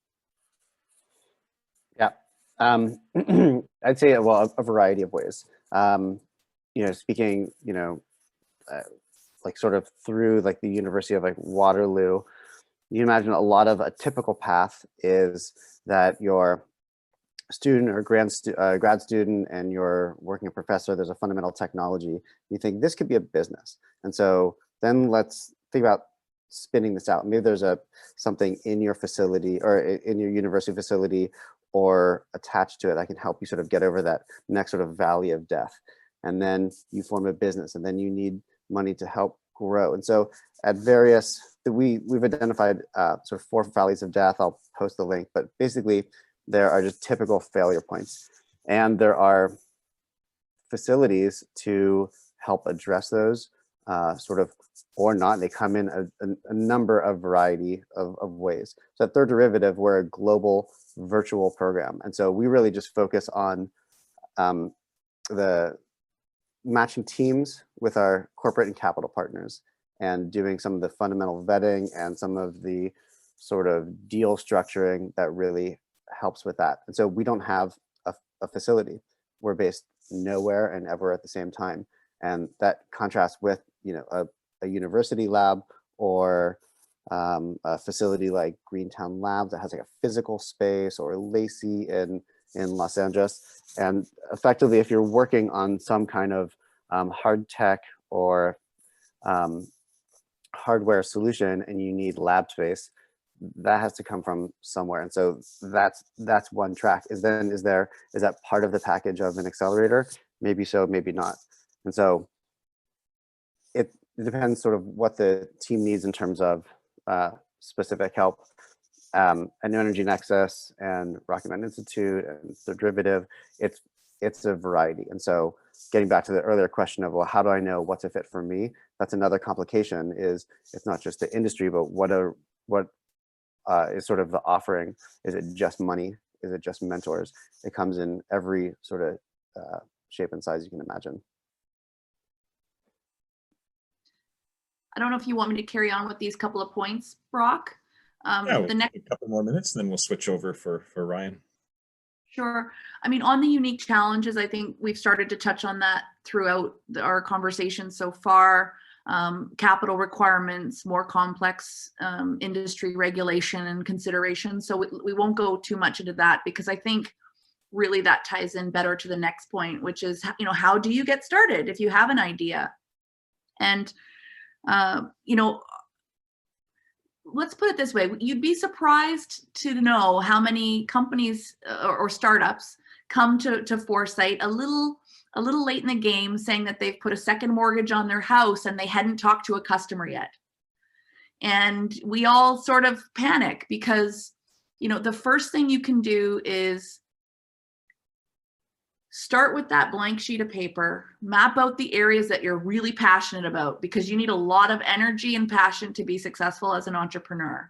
Yeah, I'd say, well, a variety of ways. Speaking, like sort of through like the University of like Waterloo, you imagine a lot of a typical path is that your student or grad student and you're working a professor, there's a fundamental technology. You think this could be a business. And so then let's think about spinning this out. Maybe there's something in your facility or in your university facility or attached to it. I can help you sort of get over that next sort of valley of death. And then you form a business, and then you need money to help grow. And so at various, we've identified sort of 4 valleys of death. I'll post the link, but basically there are just typical failure points. And there are facilities to help address those sort of, or not. They come in a number of variety of ways. So at Third Derivative, we're a global virtual program. And so we really just focus on the matching teams with our corporate and capital partners and doing some of the fundamental vetting and some of the sort of deal structuring that really helps with that. And so we don't have a facility. We're based nowhere and ever at the same time. And that contrasts with, a university lab or a facility like Greentown Labs that has like a physical space, or Lacey in Los Angeles. And effectively, if you're working on some kind of hard tech or hardware solution and you need lab space, that has to come from somewhere. And so that's one track. Is that part of the package of an accelerator? Maybe so, maybe not. And so it depends sort of what the team needs in terms of specific help. And Energy Nexus and Rocket Man Institute and the Derivative, it's a variety. And so getting back to the earlier question of, well, how do I know what's a fit for me? That's another complication. Is it's not just the industry, but what is sort of the offering? Is it just money? Is it just mentors? It comes in every sort of shape and size you can imagine. I don't know if you want me to carry on with these couple of points, Brock. Yeah, the next a couple more minutes, then we'll switch over for Ryan. Sure. I mean, on the unique challenges, I think we've started to touch on that throughout our conversation so far. Capital requirements, more complex industry regulation and consideration. So we won't go too much into that, because I think really that ties in better to the next point, which is, how do you get started if you have an idea? And, let's put it this way. You'd be surprised to know how many companies or startups come to Foresight a little late in the game, saying that they've put a second mortgage on their house and they hadn't talked to a customer yet. And we all sort of panic because, the first thing you can do is start with that blank sheet of paper, map out the areas that you're really passionate about, because you need a lot of energy and passion to be successful as an entrepreneur.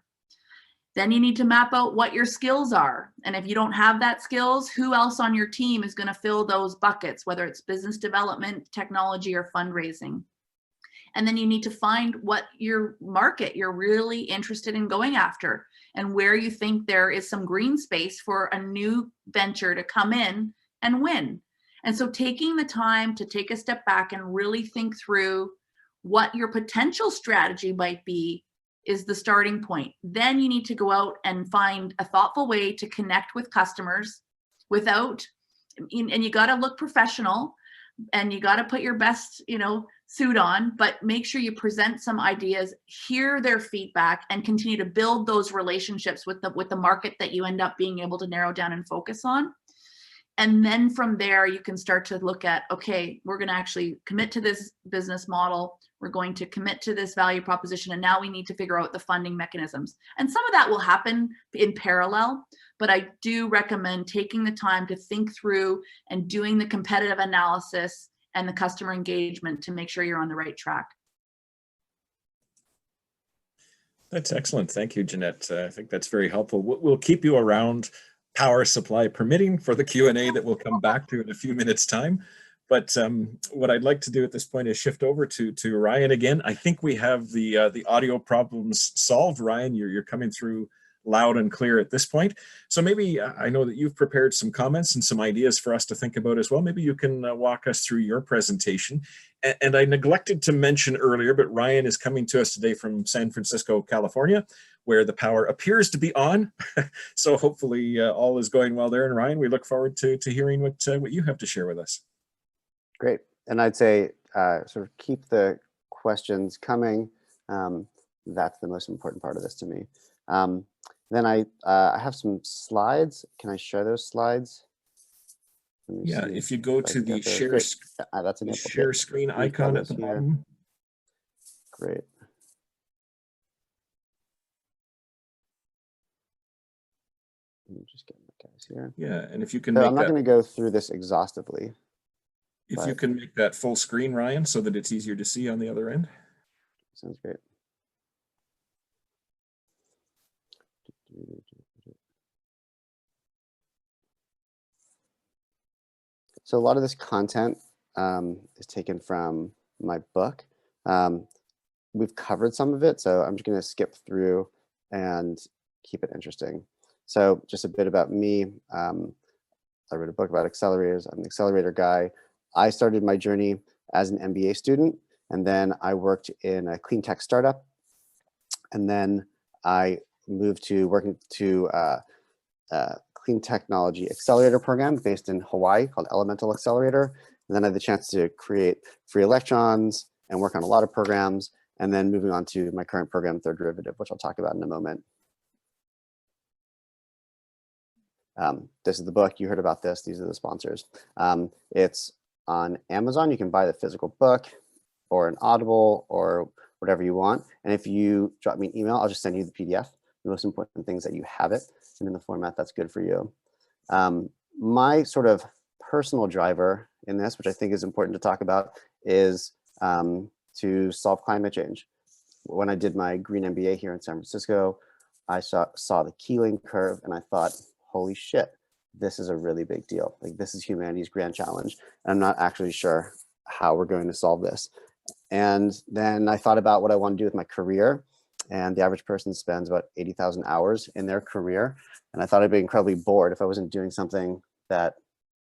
Then you need to map out what your skills are. And if you don't have that skills, who else on your team is going to fill those buckets, whether it's business development, technology, or fundraising. And then you need to find what your market you're really interested in going after, and where you think there is some green space for a new venture to come in and win. And so taking the time to take a step back and really think through what your potential strategy might be is the starting point. Then you need to go out and find a thoughtful way to connect with customers and you got to look professional and you got to put your best, suit on, but make sure you present some ideas, hear their feedback, and continue to build those relationships with the market that you end up being able to narrow down and focus on. And then from there, you can start to look at, okay, we're going to actually commit to this business model. We're going to commit to this value proposition. And now we need to figure out the funding mechanisms. And some of that will happen in parallel, but I do recommend taking the time to think through and doing the competitive analysis and the customer engagement to make sure you're on the right track. That's excellent. Thank you, Jeanette. I think that's very helpful. We'll keep you around, power supply permitting, for the Q&A that we'll come back to in a few minutes' time. But what I'd like to do at this point is shift over to Ryan again. I think we have the audio problems solved. Ryan, you're coming through loud and clear at this point. So maybe I know that you've prepared some comments and some ideas for us to think about as well. Maybe you can walk us through your presentation. And I neglected to mention earlier, but Ryan is coming to us today from San Francisco, California, where the power appears to be on. So hopefully all is going well there. And Ryan, we look forward to hearing what you have to share with us. Great. And I'd say sort of keep the questions coming. That's the most important part of this to me. Then I have some slides. Can I share those slides? Yeah, if you go to the share, that's the share screen icon at the bottom. Great. Let me just get my guys here. Yeah, and if you can So make I'm not that, going to go through this exhaustively. if you can make that full screen, Ryan, so that it's easier to see on the other end. Sounds great. So a lot of this content is taken from my book. We've covered some of it, so I'm just going to skip through and keep it interesting. So just a bit about me. I wrote a book about accelerators. I'm an accelerator guy. I started my journey as an MBA student, and then I worked in a clean tech startup. And then I moved to working to clean technology accelerator program based in Hawaii called Elemental Accelerator. And then I had the chance to create free electrons and work on a lot of programs, and then moving on to my current program, Third Derivative, which I'll talk about in a moment. This is the book. You heard about this. These are the sponsors. It's on Amazon. You can buy the physical book or an Audible or whatever you want. And if you drop me an email, I'll just send you the PDF. The most important thing is that you have it and in the format that's good for you. My sort of personal driver in this, which I think is important to talk about, is to solve climate change. When I did my Green MBA here in San Francisco, I saw the Keeling curve and I thought, holy shit, this is a really big deal. Like, this is humanity's grand challenge. And I'm not actually sure how we're going to solve this. And then I thought about what I want to do with my career. And the average person spends about 80,000 hours in their career. And I thought I'd be incredibly bored if I wasn't doing something that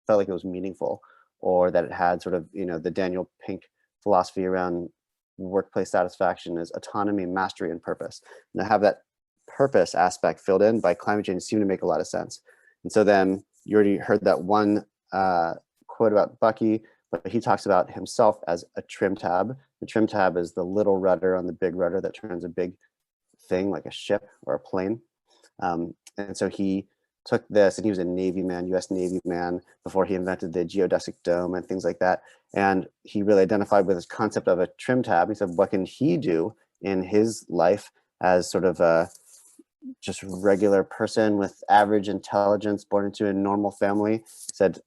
felt like it was meaningful, or that it had sort of, you know, the Daniel Pink philosophy around workplace satisfaction is autonomy, mastery, and purpose. And to have that purpose aspect filled in by climate change seemed to make a lot of sense. And so then you already heard that one quote about Bucky, but he talks about himself as a trim tab. The trim tab is the little rudder on the big rudder that turns a big thing like a ship or a plane. And so he took this, and he was a Navy man, US Navy man, before he invented the geodesic dome and things like that. And he really identified with this concept of a trim tab. He said, what can he do in his life as sort of a just regular person with average intelligence, born into a normal family? He said,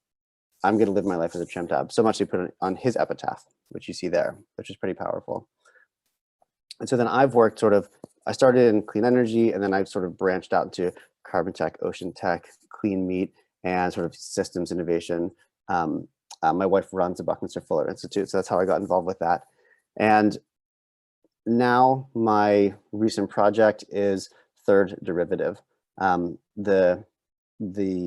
I'm going to live my life as a trim tab. So much he put it on his epitaph, which you see there, which is pretty powerful. And so then I've worked sort of, I started in clean energy, and then I've sort of branched out into carbon tech, ocean tech, clean meat, and sort of systems innovation. My wife runs the Buckminster Fuller Institute, so that's how I got involved with that. And now my recent project is Third Derivative. The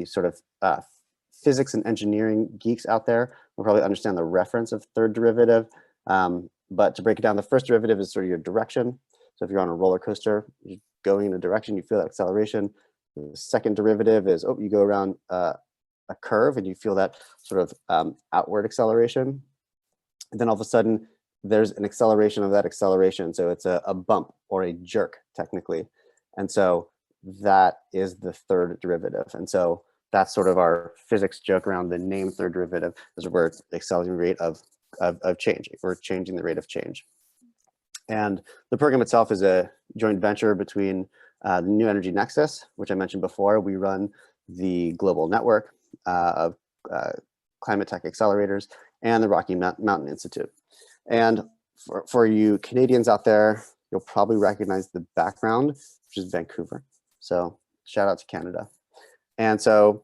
sort of physics and engineering geeks out there will probably understand the reference of Third Derivative. But to break it down, the first derivative is sort of your direction. So if you're on a roller coaster, you're going in a direction, you feel that acceleration. The second derivative is, you go around a curve and you feel that sort of outward acceleration. And then all of a sudden, there's an acceleration of that acceleration. So it's a bump or a jerk, technically. And so that is the third derivative. And so that's sort of our physics joke around the name third derivative, is we're accelerating rate of change. We're changing the rate of change. And the program itself is a joint venture between the New Energy Nexus, which I mentioned before. We run the global network of climate tech accelerators, and the Rocky Mountain Institute. And for you Canadians out there, you'll probably recognize the background, which is Vancouver. So shout out to Canada. And so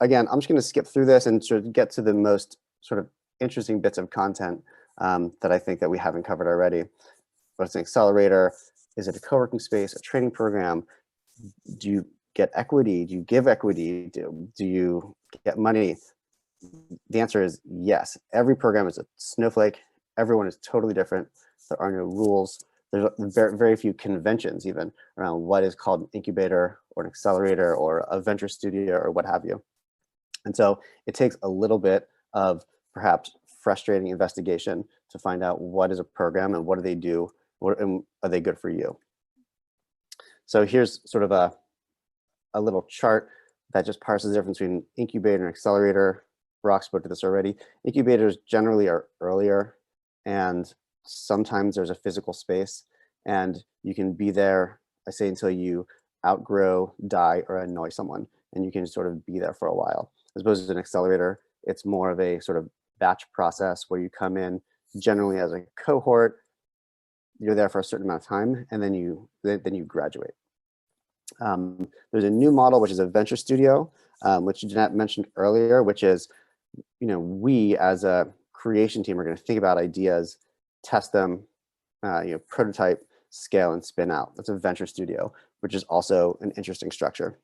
again, I'm just going to skip through this and sort of get to the most sort of interesting bits of content that I think that we haven't covered already. What's an accelerator? Is it a co-working space, a training program? Do you get equity? Do you give equity? Do you get money? The answer is yes. Every program is a snowflake. Everyone is totally different. There are no rules. There's very few conventions even around what is called an incubator or an accelerator or a venture studio or what have you. And so it takes a little bit of perhaps frustrating investigation to find out what is a program and what do they do, and are they good for you. So here's sort of a little chart that just parses the difference between incubator and accelerator. Brock spoke to this already. Incubators generally are earlier, and sometimes there's a physical space, and you can be there, I say, until you outgrow, die, or annoy someone, and you can sort of be there for a while. As opposed to an accelerator, it's more of a sort of batch process where you come in generally as a cohort, you're there for a certain amount of time, and then you graduate. There's a new model, which is a venture studio, which Jeanette mentioned earlier, which is, we as a creation team are going to think about ideas, test them, prototype, scale, and spin out. That's a venture studio, which is also an interesting structure.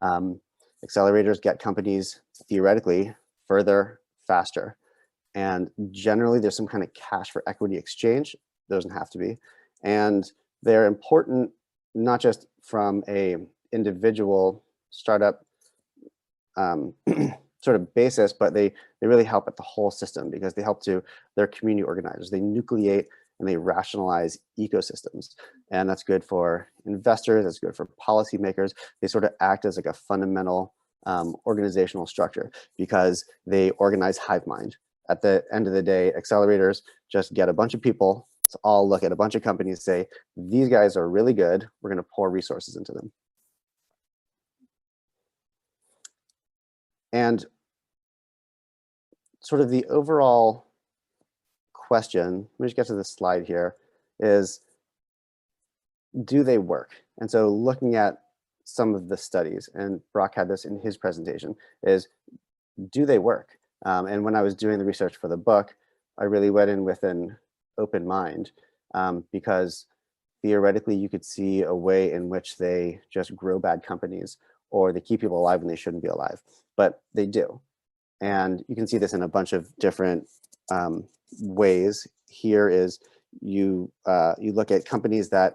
Accelerators get companies theoretically further, faster. And generally there's some kind of cash for equity exchange. Doesn't have to be. And they're important, not just from a individual startup sort of basis, but they really help at the whole system because they help to, they're community organizers. They nucleate and they rationalize ecosystems. And that's good for investors, that's good for policymakers. They sort of act as like a fundamental organizational structure because they organize hive mind. At the end of the day, accelerators just get a bunch of people to all look at a bunch of companies, say, these guys are really good, we're going to pour resources into them. And sort of the overall question, let me just get to this slide here, is do they work? And so looking at some of the studies, and Brock had this in his presentation, is do they work? And when I was doing the research for the book, I really went in with an open mind because theoretically you could see a way in which they just grow bad companies or they keep people alive when they shouldn't be alive, but they do. And you can see this in a bunch of different ways. Here is you look at companies that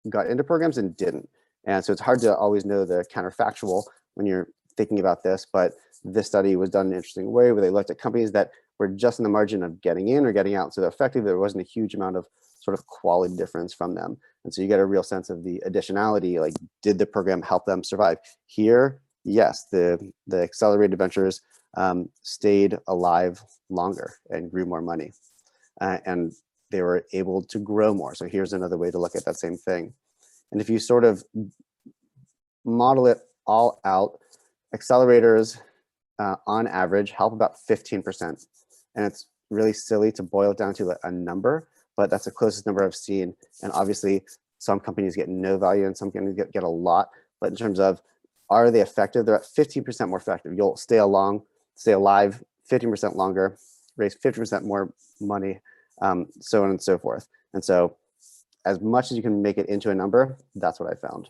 got into programs and didn't. And so it's hard to always know the counterfactual when you're thinking about this, but this study was done in an interesting way where they looked at companies that were just in the margin of getting in or getting out. So effectively there wasn't a huge amount of sort of quality difference from them. And so you get a real sense of the additionality, like did the program help them survive? Here, yes, the accelerated ventures stayed alive longer and grew more money. And they were able to grow more. So here's another way to look at that same thing. And if you sort of model it all out, accelerators on average help about 15%. And it's really silly to boil it down to a number, but that's the closest number I've seen. And obviously some companies get no value and some companies get a lot, but in terms of are they effective, they're at 15% more effective. You'll stay alive 15% longer, raise 50% more money, so on and so forth. And so as much as you can make it into a number, that's what I found.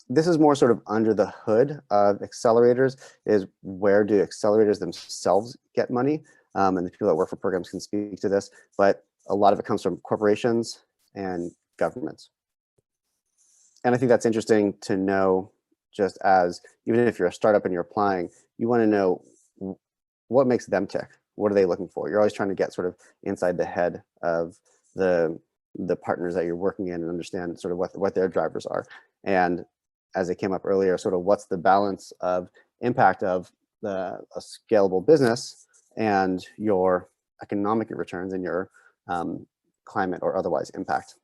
This is more sort of under the hood of accelerators, is where do accelerators themselves get money? And the people that work for programs can speak to this, but a lot of it comes from corporations and governments. And I think that's interesting to know, just as, even if you're a startup and you're applying, you want to know what makes them tick. What are they looking for? You're always trying to get sort of inside the head of the partners that you're working in and understand sort of what their drivers are. And as it came up earlier, sort of what's the balance of impact of a scalable business and your economic returns and your climate or otherwise impact.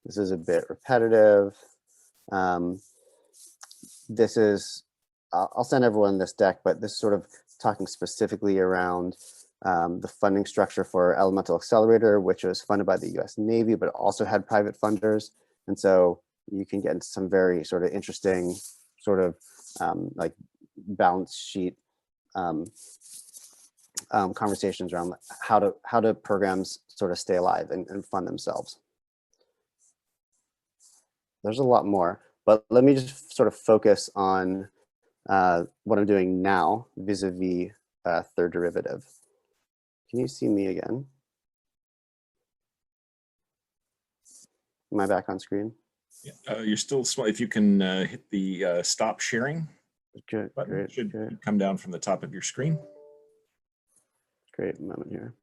This is a bit repetitive. This is, I'll send everyone this deck, but this is sort of talking specifically around the funding structure for Elemental Accelerator, which was funded by the US Navy, but also had private funders. And so you can get into some very sort of interesting sort of like balance sheet conversations around how do programs sort of stay alive and fund themselves. There's a lot more, but let me just sort of focus on what I'm doing now vis-a-vis third derivative. Can you see me again? Am I back on screen? Yeah, you're still small. If you can hit the stop sharing Good, button, great, should great, come down from the top of your screen. great moment here.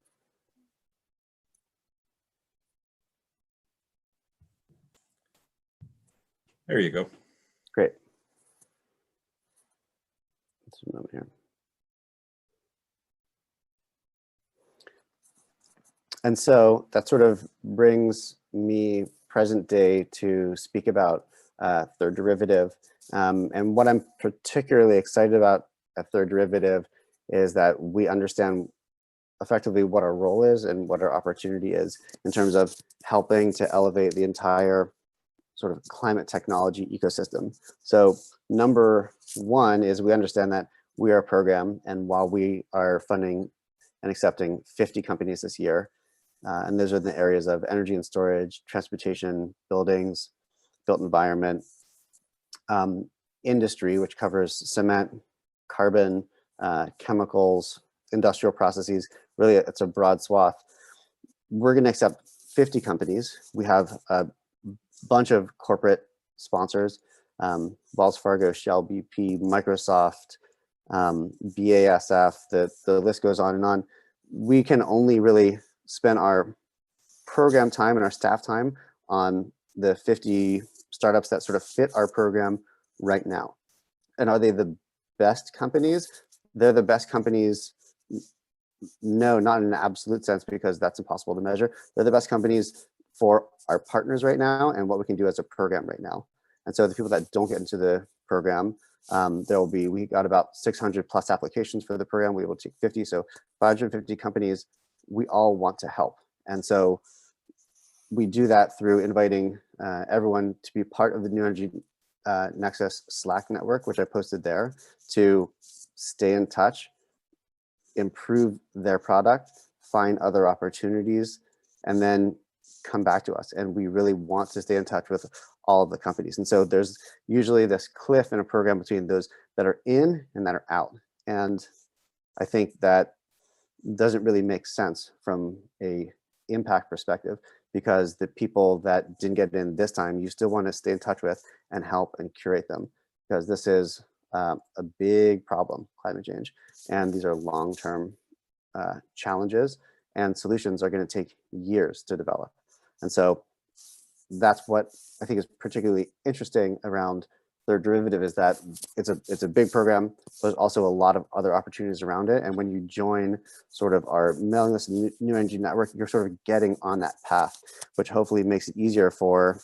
There you go. Great. Let's a moment here. And so that sort of brings me present day to speak about third derivative. And what I'm particularly excited about at third derivative is that we understand effectively what our role is and what our opportunity is in terms of helping to elevate the entire sort of climate technology ecosystem. So number one is we understand that we are a program, and while we are funding and accepting 50 companies this year, and those are the areas of energy and storage, transportation, buildings, built environment, industry, which covers cement, carbon, chemicals, industrial processes. Really, it's a broad swath. We're going to accept 50 companies. We have a bunch of corporate sponsors, Wells Fargo, Shell, BP, Microsoft, BASF, the list goes on and on. We can only really spend our program time and our staff time on the 50 startups that sort of fit our program right now. And are they the best companies? They're the best companies. No, not in an absolute sense, because that's impossible to measure. They're the best companies for our partners right now and what we can do as a program right now. And so the people that don't get into the program, we got about 600 plus applications for the program. We will take 50, so 550 companies. We all want to help. And so we do that through inviting everyone to be part of the New Energy Nexus Slack network, which I posted there, to stay in touch, improve their product, find other opportunities, and then come back to us. And we really want to stay in touch with all of the companies. And so there's usually this cliff in a program between those that are in and that are out. And I think that doesn't really make sense from a impact perspective, because the people that didn't get in this time, you still want to stay in touch with and help and curate them, because this is a big problem, climate change. And these are long-term challenges, and solutions are going to take years to develop. And so that's what I think is particularly interesting around third derivative, is that it's a big program. There's also a lot of other opportunities around it. And when you join sort of our mailing list New Energy Network, you're sort of getting on that path, which hopefully makes it easier for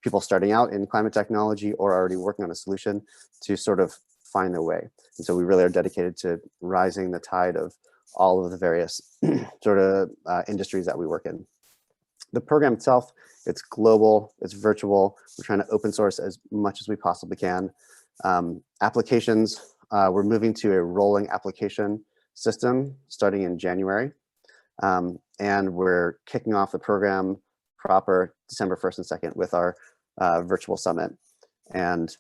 people starting out in climate technology or already working on a solution to sort of find their way. And so we really are dedicated to rising the tide of all of the various sort of industries that we work in. The program itself, it's global, it's virtual. We're trying to open source as much as we possibly can. Applications, we're moving to a rolling application system starting in January. And we're kicking off the program proper December 1st and 2nd with our virtual summit. And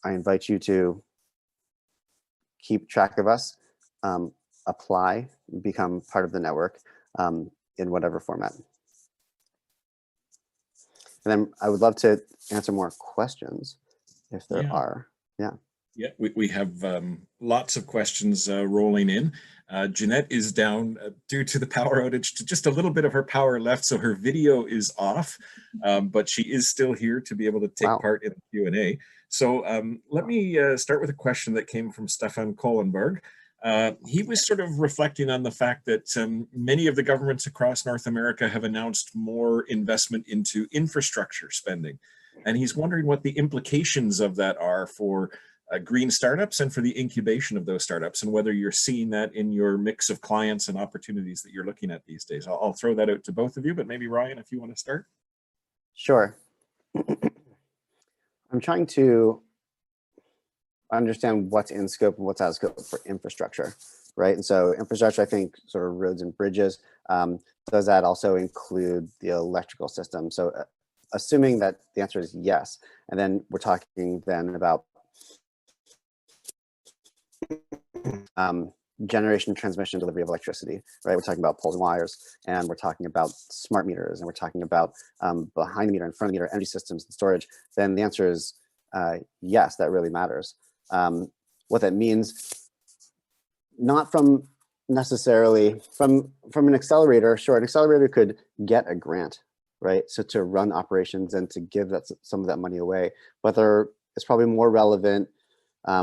I invite you to keep track of us, apply, become part of the network in whatever format. And then I would love to answer more questions if there are. Yeah. Yeah, we have lots of questions rolling in. Jeanette is down due to the power outage to just a little bit of her power left, so her video is off, but she is still here to be able to take part in the Q&A. So let me start with a question that came from Stefan Kohlenberg. He was sort of reflecting on the fact that many of the governments across North America have announced more investment into infrastructure spending. And he's wondering what the implications of that are for green startups and for the incubation of those startups, and whether you're seeing that in your mix of clients and opportunities that you're looking at these days. I'll throw that out to both of you, but maybe Ryan, if you want to start. Sure. I'm trying to understand what's in scope and what's out of scope for infrastructure, right? And so infrastructure, I think, sort of roads and bridges, does that also include the electrical system? So assuming that the answer is yes, and then we're talking then about generation, transmission, delivery of electricity, right? We're talking about poles and wires, and we're talking about smart meters, and we're talking about behind the meter, in front of the meter, energy systems and storage. Then the answer is yes, that really matters. What that means, not from necessarily from an accelerator. Sure, an accelerator could get a grant, right? So to run operations and to give that some of that money away, but it's probably more relevant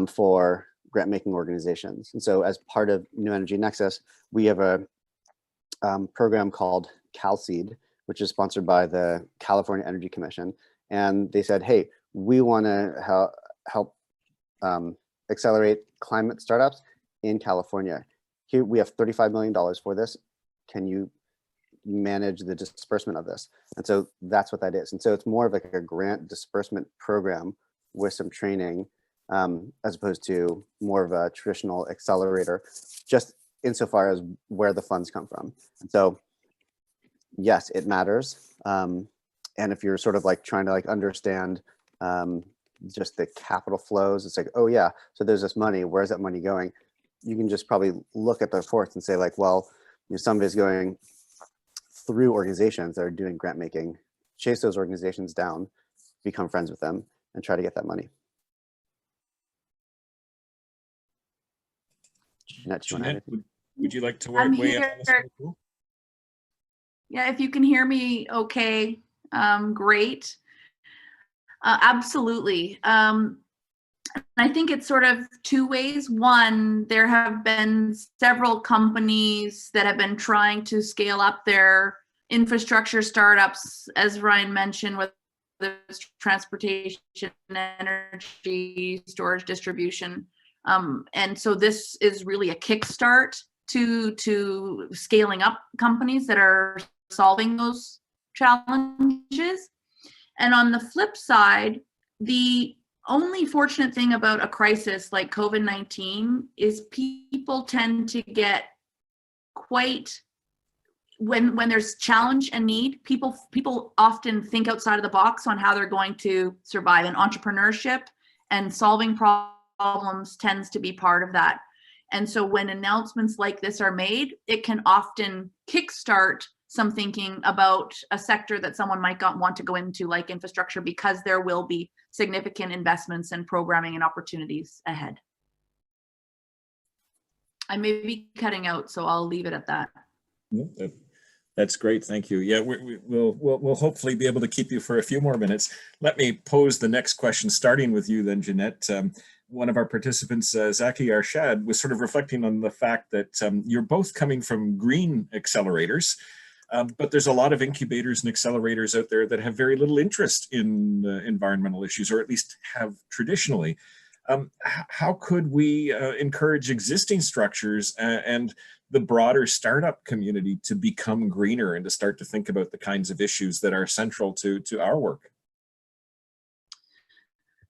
for grant-making organizations. And so as part of New Energy Nexus, we have a program called CalSeed, which is sponsored by the California Energy Commission. And they said, hey, we want to help accelerate climate startups in California. Here we have $35 million for this. Can you manage the disbursement of this? And so that's what that is. And so it's more of like a grant disbursement program with some training, as opposed to more of a traditional accelerator, just insofar as where the funds come from. And so, yes, it matters. And if you're sort of like trying to like understand just the capital flows, it's like, oh yeah, so there's this money, where's that money going? You can just probably look at the reports and say like, well, some of it is going through organizations that are doing grant making. Chase those organizations down, become friends with them, and try to get that money. Jeanette, would you like to I'm weigh in on this one too? Yeah, if you can hear me okay, great. Absolutely. I think it's sort of two ways. One, there have been several companies that have been trying to scale up their infrastructure startups, as Ryan mentioned, whether it's transportation, energy, storage, distribution. And so this is really a kickstart to scaling up companies that are solving those challenges. And on the flip side, the only fortunate thing about a crisis like COVID-19 is people tend to get quite, when there's challenge and need, people often think outside of the box on how they're going to survive. And entrepreneurship and solving problems tends to be part of that. And so when announcements like this are made, it can often kickstart some thinking about a sector that someone might want to go into, like infrastructure, because there will be significant investments and programming and opportunities ahead. I may be cutting out, so I'll leave it at that. That's great, thank you. Yeah, we'll hopefully be able to keep you for a few more minutes. Let me pose the next question, starting with you then, Jeanette. One of our participants, Zaki Arshad, was sort of reflecting on the fact that you're both coming from green accelerators, but there's a lot of incubators and accelerators out there that have very little interest in environmental issues, or at least have traditionally. How could we encourage existing structures and the broader startup community to become greener and to start to think about the kinds of issues that are central to our work?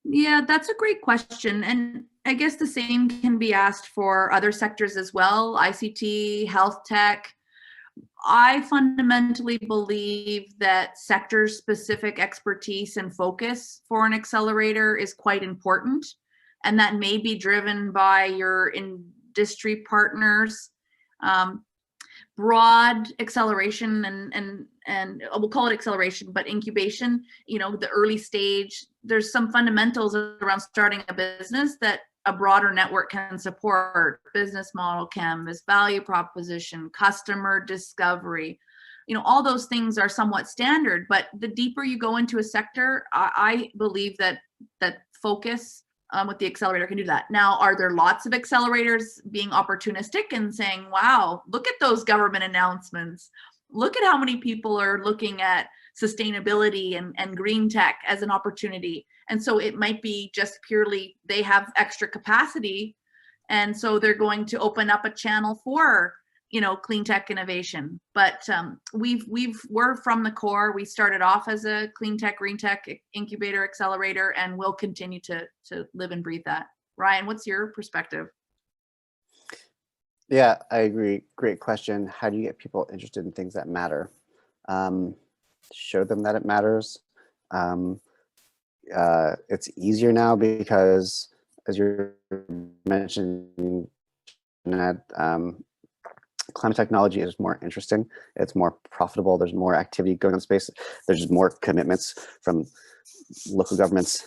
Yeah, that's a great question. And I guess the same can be asked for other sectors as well, ICT, health tech. I fundamentally believe that sector-specific expertise and focus for an accelerator is quite important. And that may be driven by your industry partners. Broad acceleration and we'll call it acceleration, but incubation, the early stage, there's some fundamentals around starting a business that a broader network can support: business model canvas, value proposition, customer discovery. All those things are somewhat standard, but the deeper you go into a sector, I believe that focus with the accelerator can do that. Now, are there lots of accelerators being opportunistic and saying, wow, look at those government announcements. Look at how many people are looking at sustainability and green tech as an opportunity. And so it might be just purely they have extra capacity. And so they're going to open up a channel for, clean tech innovation. But we're from the core. We started off as a clean tech, green tech incubator accelerator, and we'll continue to live and breathe that. Ryan, what's your perspective? Yeah, I agree. Great question. How do you get people interested in things that matter? Show them that it matters. It's easier now because, as you're mentioning, Jeanette, climate technology is more interesting. It's more profitable. There's more activity going on in space. There's just more commitments from local governments,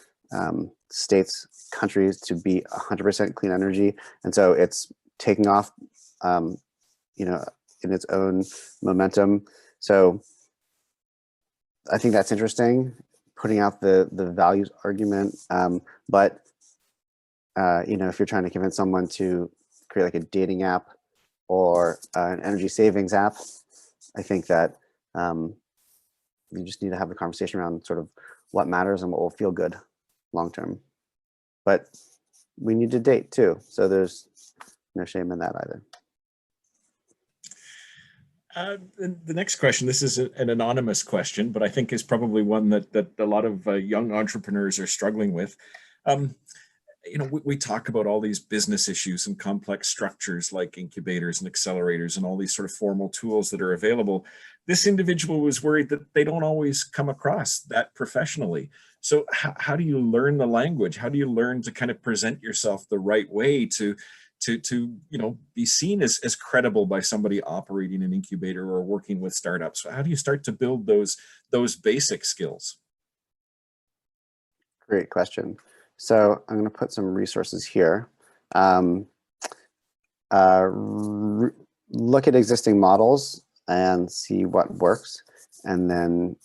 states, countries to be 100% clean energy. And so it's taking off, you know, in its own momentum. So I think that's interesting, putting out the values argument. But you know, if you're trying to convince someone to create like a dating app or an energy savings app, I think that you just need to have the conversation around sort of what matters and what will feel good long term. But we need to date too, so there's no shame in that either. The next question, this is an anonymous question, but I think is probably one that a lot of young entrepreneurs are struggling with. You know, we talk about all these business issues and complex structures like incubators and accelerators and all these sort of formal tools that are available. This individual was worried that they don't always come across that professionally. So how do you learn the language? How do you learn to kind of present yourself the right way to you know, be seen as credible by somebody operating an incubator or working with startups? So how do you start to build those basic skills? Great question. So I'm going to put some resources here. Look at existing models and see what works, and then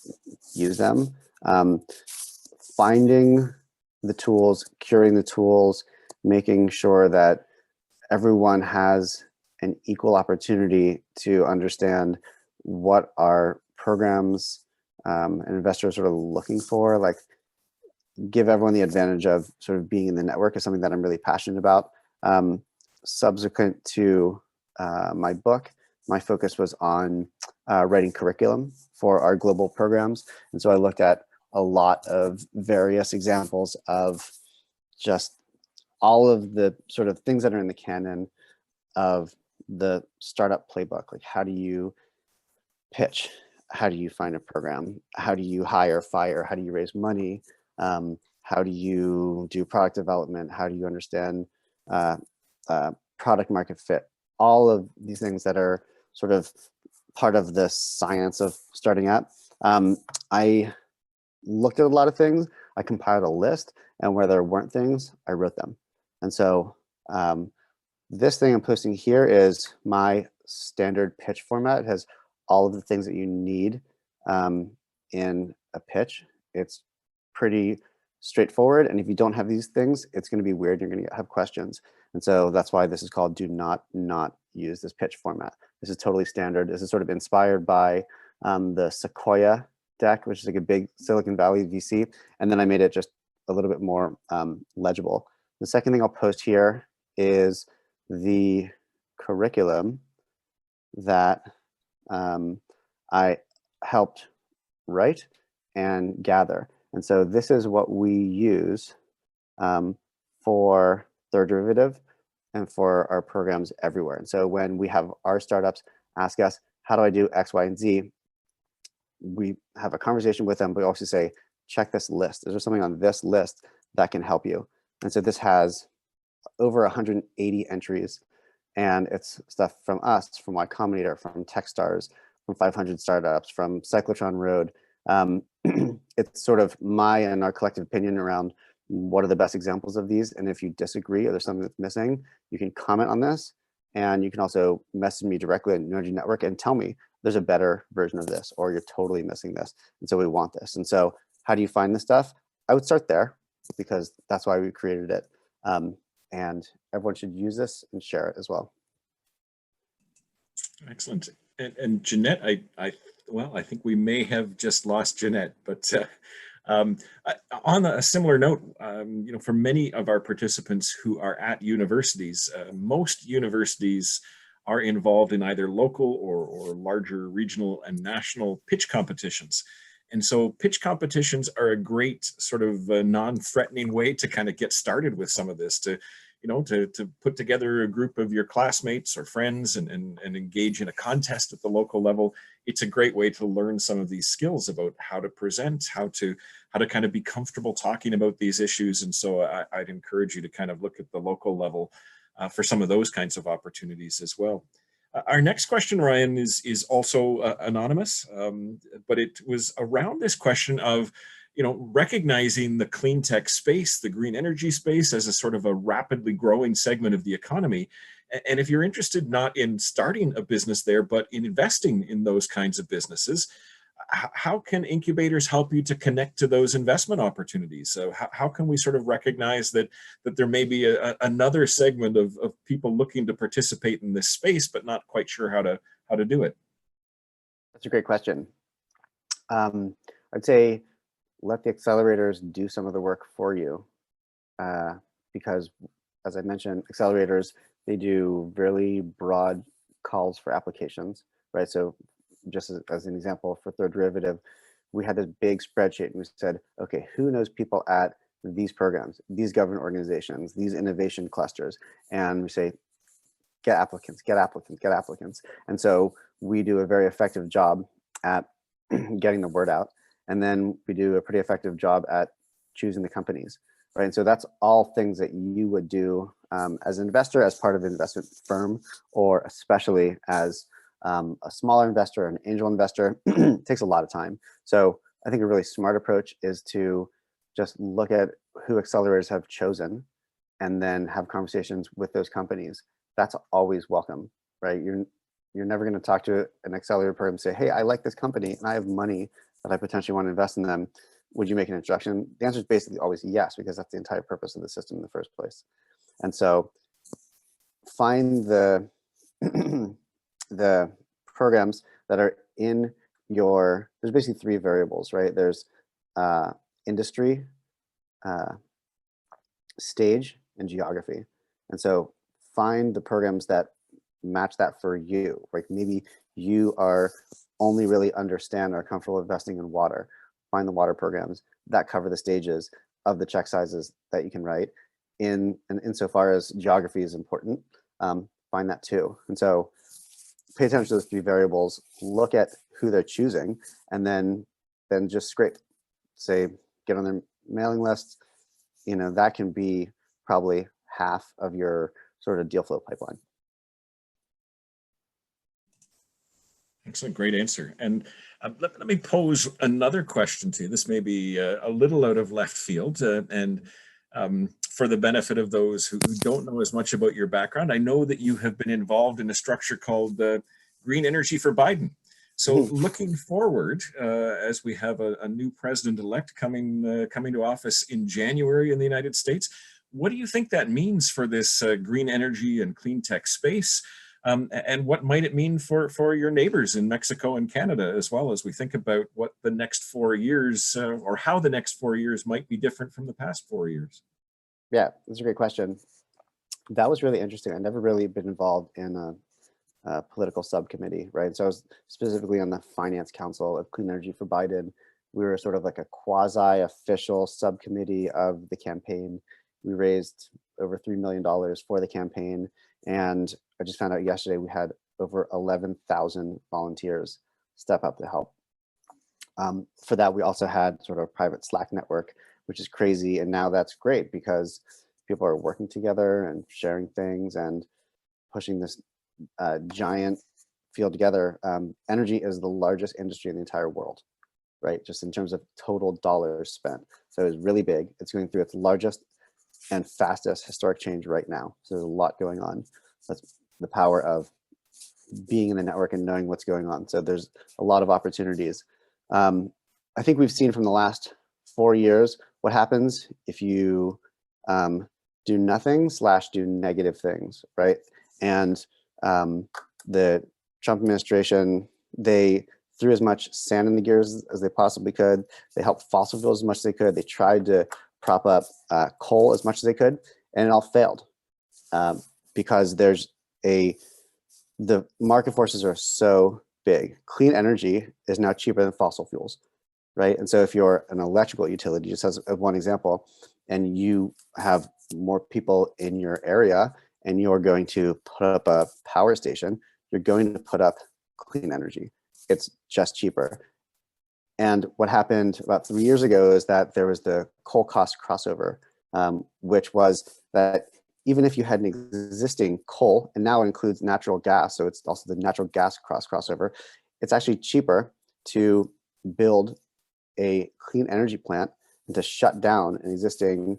use them. Finding the tools, curing the tools, making sure that everyone has an equal opportunity to understand what our programs and investors are looking for. Like, give everyone the advantage of sort of being in the network is something that I'm really passionate about. Subsequent to my book, my focus was on writing curriculum for our global programs. And so I looked at a lot of various examples of just all of the sort of things that are in the canon of the startup playbook. Like, how do you pitch? How do you find a program? How do you hire, fire? How do you raise money? How do you do product development? How do you understand product market fit? All of these things that are sort of part of the science of starting up. I looked at a lot of things. I compiled a list, and where there weren't things, I wrote them. And so this thing I'm posting here is my standard pitch format. It has all of the things that you need in a pitch. It's pretty straightforward. And if you don't have these things, it's going to be weird. You're going to have questions. And so that's why this is called do not use this pitch format. This is totally standard. This is sort of inspired by the Sequoia deck, which is like a big Silicon Valley VC. And then I made it just a little bit more legible. The second thing I'll post here is the curriculum that I helped write and gather. And so this is what we use for third derivative and for our programs everywhere. And so when we have our startups ask us, how do I do X, Y, and Z? We have a conversation with them, but we also say, check this list. Is there something on this list that can help you? And so this has over 180 entries, and it's stuff from us, from Y Combinator, from Techstars, from 500 Startups, from Cyclotron Road. It's sort of my and our collective opinion around what are the best examples of these. And if you disagree or there's something that's missing, you can comment on this. And you can also message me directly on Energy Network and tell me there's a better version of this, or you're totally missing this. And so we want this. And so how do you find this stuff? I would start there because that's why we created it. And everyone should use this and share it as well. Excellent. And Jeanette, I think we may have just lost Jeanette, but on a similar note, you know, for many of our participants who are at universities, most universities are involved in either local or larger regional and national pitch competitions. And so pitch competitions are a great sort of non-threatening way to kind of get started with some of this, to put together a group of your classmates or friends and engage in a contest at the local level. It's a great way to learn some of these skills about how to present, how to kind of be comfortable talking about these issues. And so I'd encourage you to kind of look at the local level for some of those kinds of opportunities as well. Our next question, Ryan, is also anonymous, but it was around this question of, recognizing the clean tech space, the green energy space, as a sort of a rapidly growing segment of the economy. And if you're interested not in starting a business there, but in investing in those kinds of businesses, how can incubators help you to connect to those investment opportunities? So how can we sort of recognize that there may be another segment of people looking to participate in this space, but not quite sure how to do it? That's a great question. I'd say let the accelerators do some of the work for you, because, as I mentioned, accelerators, they do really broad calls for applications, right? So just as an example, for third derivative, we had this big spreadsheet and we said, okay, who knows people at these programs, these government organizations, these innovation clusters? And we say, get applicants, get applicants, get applicants. And so we do a very effective job at getting the word out. And then we do a pretty effective job at choosing the companies, right? And so that's all things that you would do as an investor, as part of an investment firm, or especially as a smaller investor, an angel investor. It takes a lot of time. So I think a really smart approach is to just look at who accelerators have chosen and then have conversations with those companies. That's always welcome, right? You're never going to talk to an accelerator program and say, hey, I like this company and I have money that I potentially want to invest in them. Would you make an introduction? The answer is basically always yes, because that's the entire purpose of the system in the first place. And so find the the programs that are in your, there's basically three variables, right? There's industry, stage, and geography. And so find the programs that match that for you. Like maybe you are only really understand or are comfortable investing in water. Find the water programs that cover the stages of the check sizes that you can write. And insofar as geography is important, find that too. And so pay attention to those three variables, look at who they're choosing, and then just scrape, say, get on their mailing list. That can be probably half of your sort of deal flow pipeline. Excellent, great answer. And let me pose another question to you. This may be a little out of left field, and for the benefit of those who don't know as much about your background, I know that you have been involved in a structure called Green Energy for Biden. So looking forward, as we have a new president-elect coming to office in January in the United States, what do you think that means for this green energy and clean tech space? And what might it mean for your neighbors in Mexico and Canada, as well, as we think about what the next 4 years or how the next 4 years might be different from the past 4 years? Yeah, that's a great question. That was really interesting. I've never really been involved in a political subcommittee, right? So I was specifically on the Finance Council of Clean Energy for Biden. We were sort of like a quasi-official subcommittee of the campaign. We raised over $3 million for the campaign. And I just found out yesterday we had over 11,000 volunteers step up to help. For that, we also had sort of a private Slack network, which is crazy. And now that's great because people are working together and sharing things and pushing this giant field together. Energy is the largest industry in the entire world, right? Just in terms of total dollars spent. So it's really big. It's going through its largest and fastest historic change right now. So there's a lot going on. That's the power of being in the network and knowing what's going on. So there's a lot of opportunities. I think we've seen from the last 4 years what happens if you do nothing / do negative things, right? And the Trump administration, they threw as much sand in the gears as they possibly could. They helped fossil fuels as much as they could. They tried to prop up coal as much as they could, and it all failed because the market forces are so big. Clean energy is now cheaper than fossil fuels. right? And so if you're an electrical utility, just as one example, and you have more people in your area and you're going to put up a power station, you're going to put up clean energy. It's just cheaper. And what happened about 3 years ago is that there was the coal cost crossover, which was that even if you had an existing coal, and now it includes natural gas, so it's also the natural gas crossover, it's actually cheaper to build a clean energy plant and to shut down an existing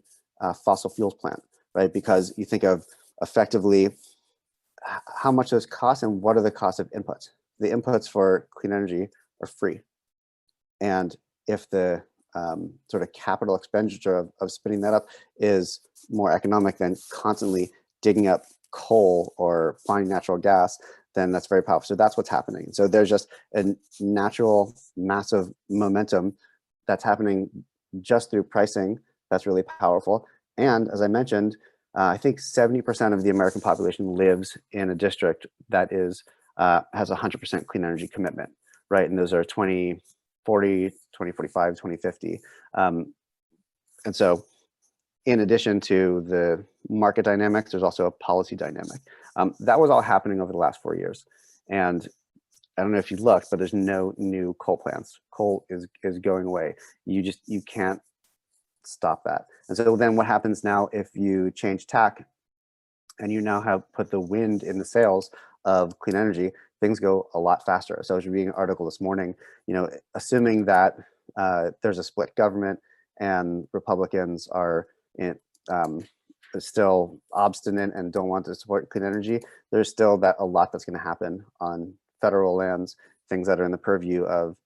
fossil fuels plant, right? Because you think of effectively how much those cost and what are the costs of inputs. The inputs for clean energy are free. And if the sort of capital expenditure of spinning that up is more economic than constantly digging up coal or finding natural gas, then that's very powerful. So that's what's happening. So there's just a natural massive momentum that's happening just through pricing. That's really powerful. And as I mentioned, I think 70% of the American population lives in a district that is has 100% clean energy commitment, right? And those are 2040, 2045, 2050. And so in addition to the market dynamics, there's also a policy dynamic. That was all happening over the last 4 years. And I don't know if you looked, but there's no new coal plants. Coal is going away. You can't stop that. And so then what happens now if you change tack and you now have put the wind in the sails of clean energy, things go a lot faster. So I was reading an article this morning, assuming that there's a split government and Republicans are still obstinate and don't want to support clean energy, there's still a lot that's going to happen on federal lands, things that are in the purview of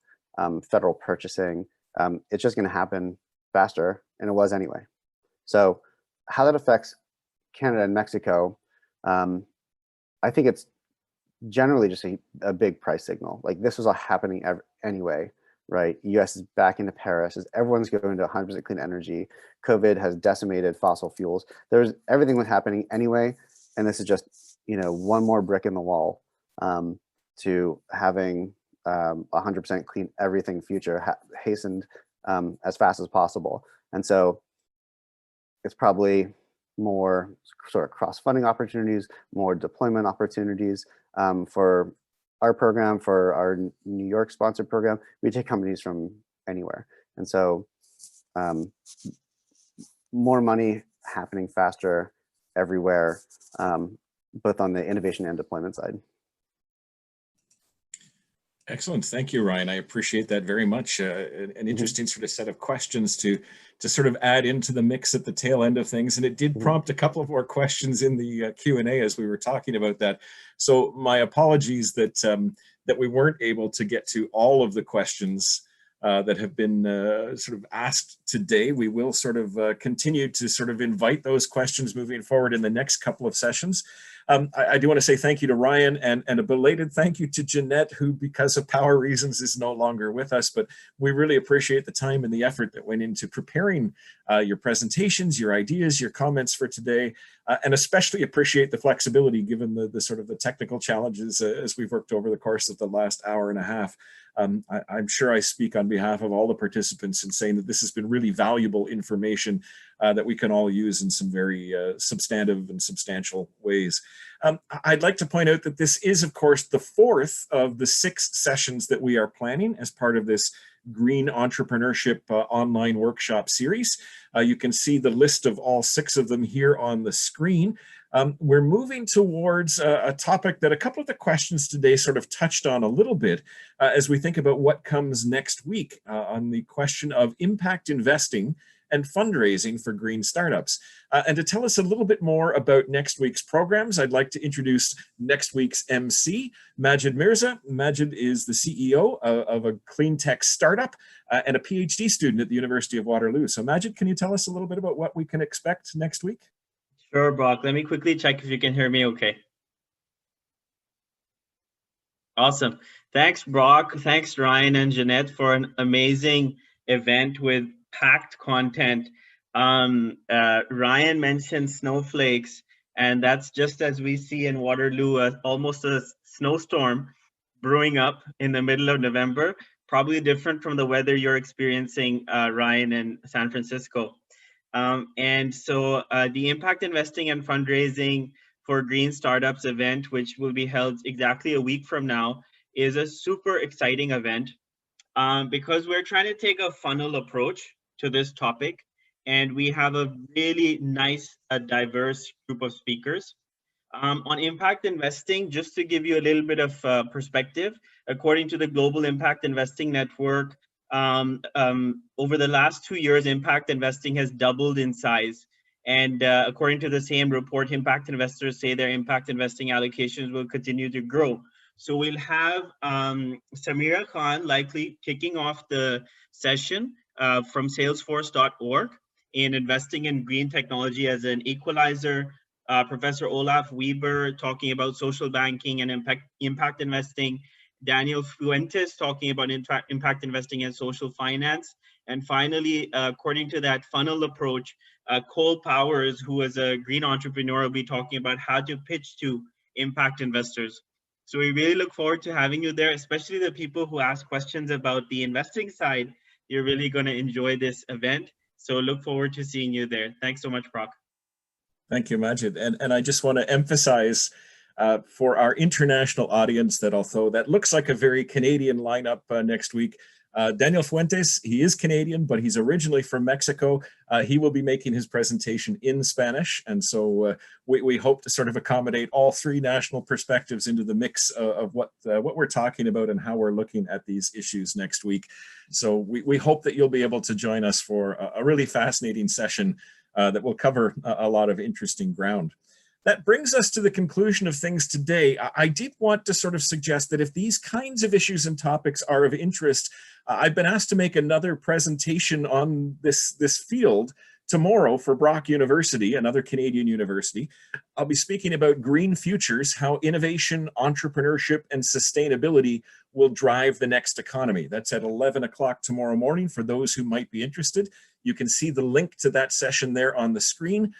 federal purchasing. It's just going to happen faster, and it was anyway. So how that affects Canada and Mexico, I think it's generally just a big price signal. Like this was all happening anyway, right? US is back into Paris, as everyone's going to 100% clean energy. COVID has decimated fossil fuels. Everything was happening anyway, and this is just one more brick in the wall to having 100% clean everything future hastened as fast as possible. And so it's probably more sort of cross-funding opportunities, more deployment opportunities for our program, for our New York sponsored program. We take companies from anywhere. And so more money happening faster everywhere, both on the innovation and deployment side. Excellent. Thank you, Ryan. I appreciate that very much. An interesting sort of set of questions to sort of add into the mix at the tail end of things. And it did prompt a couple of more questions in the Q&A as we were talking about that. So my apologies that that we weren't able to get to all of the questions that have been sort of asked today. We will sort of continue to sort of invite those questions moving forward in the next couple of sessions. I do want to say thank you to Ryan and a belated thank you to Jeanette, who, because of power reasons, is no longer with us. But we really appreciate the time and the effort that went into preparing your presentations, your ideas, your comments for today, and especially appreciate the flexibility given the sort of the technical challenges as we've worked over the course of the last hour and a half. I'm sure I speak on behalf of all the participants in saying that this has been really valuable information that we can all use in some very substantive and substantial ways. I'd like to point out that this is, of course, the fourth of the 6 sessions that we are planning as part of this Green Entrepreneurship online workshop series. You can see the list of all 6 of them here on the screen. We're moving towards a topic that a couple of the questions today sort of touched on a little bit as we think about what comes next week on the question of impact investing and fundraising for green startups. And to tell us a little bit more about next week's programs, I'd like to introduce next week's MC, Majid Mirza. Majid is the CEO of a Cleantech startup and a PhD student at the University of Waterloo. So Majid, can you tell us a little bit about what we can expect next week? Sure, Brock. Let me quickly check if you can hear me okay. Awesome. Thanks, Brock. Thanks, Ryan and Jeanette, for an amazing event with packed content. Ryan mentioned snowflakes, and that's just as we see in Waterloo, almost a snowstorm brewing up in the middle of November. probably different from the weather you're experiencing, Ryan, in San Francisco. And so the Impact Investing and Fundraising for Green Startups event, which will be held exactly a week from now, is a super exciting event because we're trying to take a funnel approach to this topic. And we have a really nice, diverse group of speakers. On impact investing, just to give you a little bit of perspective, according to the Global Impact Investing Network, over the last 2 years, impact investing has doubled in size. And according to the same report, impact investors say their impact investing allocations will continue to grow. So we'll have Samira Khan likely kicking off the session from salesforce.org in investing in green technology as an equalizer. Professor Olaf Weber talking about social banking and impact investing. Daniel Fuentes talking about impact investing and social finance. And finally, according to that funnel approach, Cole Powers, who is a green entrepreneur, will be talking about how to pitch to impact investors. So we really look forward to having you there, especially the people who ask questions about the investing side. You're really going to enjoy this event. So look forward to seeing you there. Thanks so much, Brock. Thank you, Majid. And I just want to emphasize for our international audience that although that looks like a very Canadian lineup next week, Daniel Fuentes, he is Canadian, but he's originally from Mexico. He will be making his presentation in Spanish. And so we hope to sort of accommodate all three national perspectives into the mix of what we're talking about and how we're looking at these issues next week. So we hope that you'll be able to join us for a really fascinating session that will cover a lot of interesting ground. That brings us to the conclusion of things today. I did want to sort of suggest that if these kinds of issues and topics are of interest, I've been asked to make another presentation on this field tomorrow for Brock University, another Canadian university. I'll be speaking about green futures, how innovation, entrepreneurship, and sustainability will drive the next economy. That's at 11 o'clock tomorrow morning for those who might be interested. You can see the link to that session there on the screen,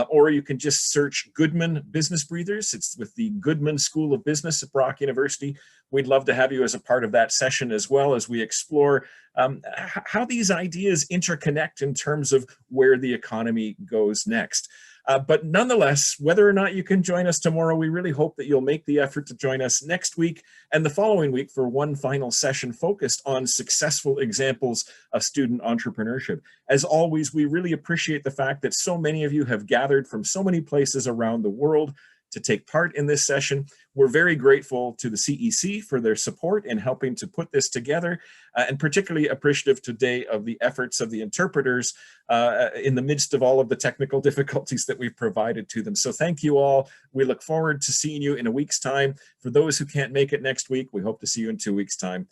or you can just search Goodman Business Breathers. It's with the Goodman School of Business at Brock University. We'd love to have you as a part of that session as well as we explore how these ideas interconnect in terms of where the economy goes next. But nonetheless, whether or not you can join us tomorrow, we really hope that you'll make the effort to join us next week and the following week for one final session focused on successful examples of student entrepreneurship. As always, we really appreciate the fact that so many of you have gathered from so many places around the world to take part in this session. We're very grateful to the CEC for their support in helping to put this together, and particularly appreciative today of the efforts of the interpreters in the midst of all of the technical difficulties that we've provided to them. So thank you all. We look forward to seeing you in a week's time. For those who can't make it next week, we hope to see you in 2 weeks' time.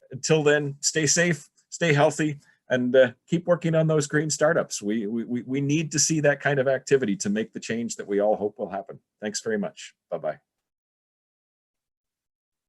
Until then, stay safe, stay healthy, and keep working on those green startups. We need to see that kind of activity to make the change that we all hope will happen. Thanks very much. Bye-bye.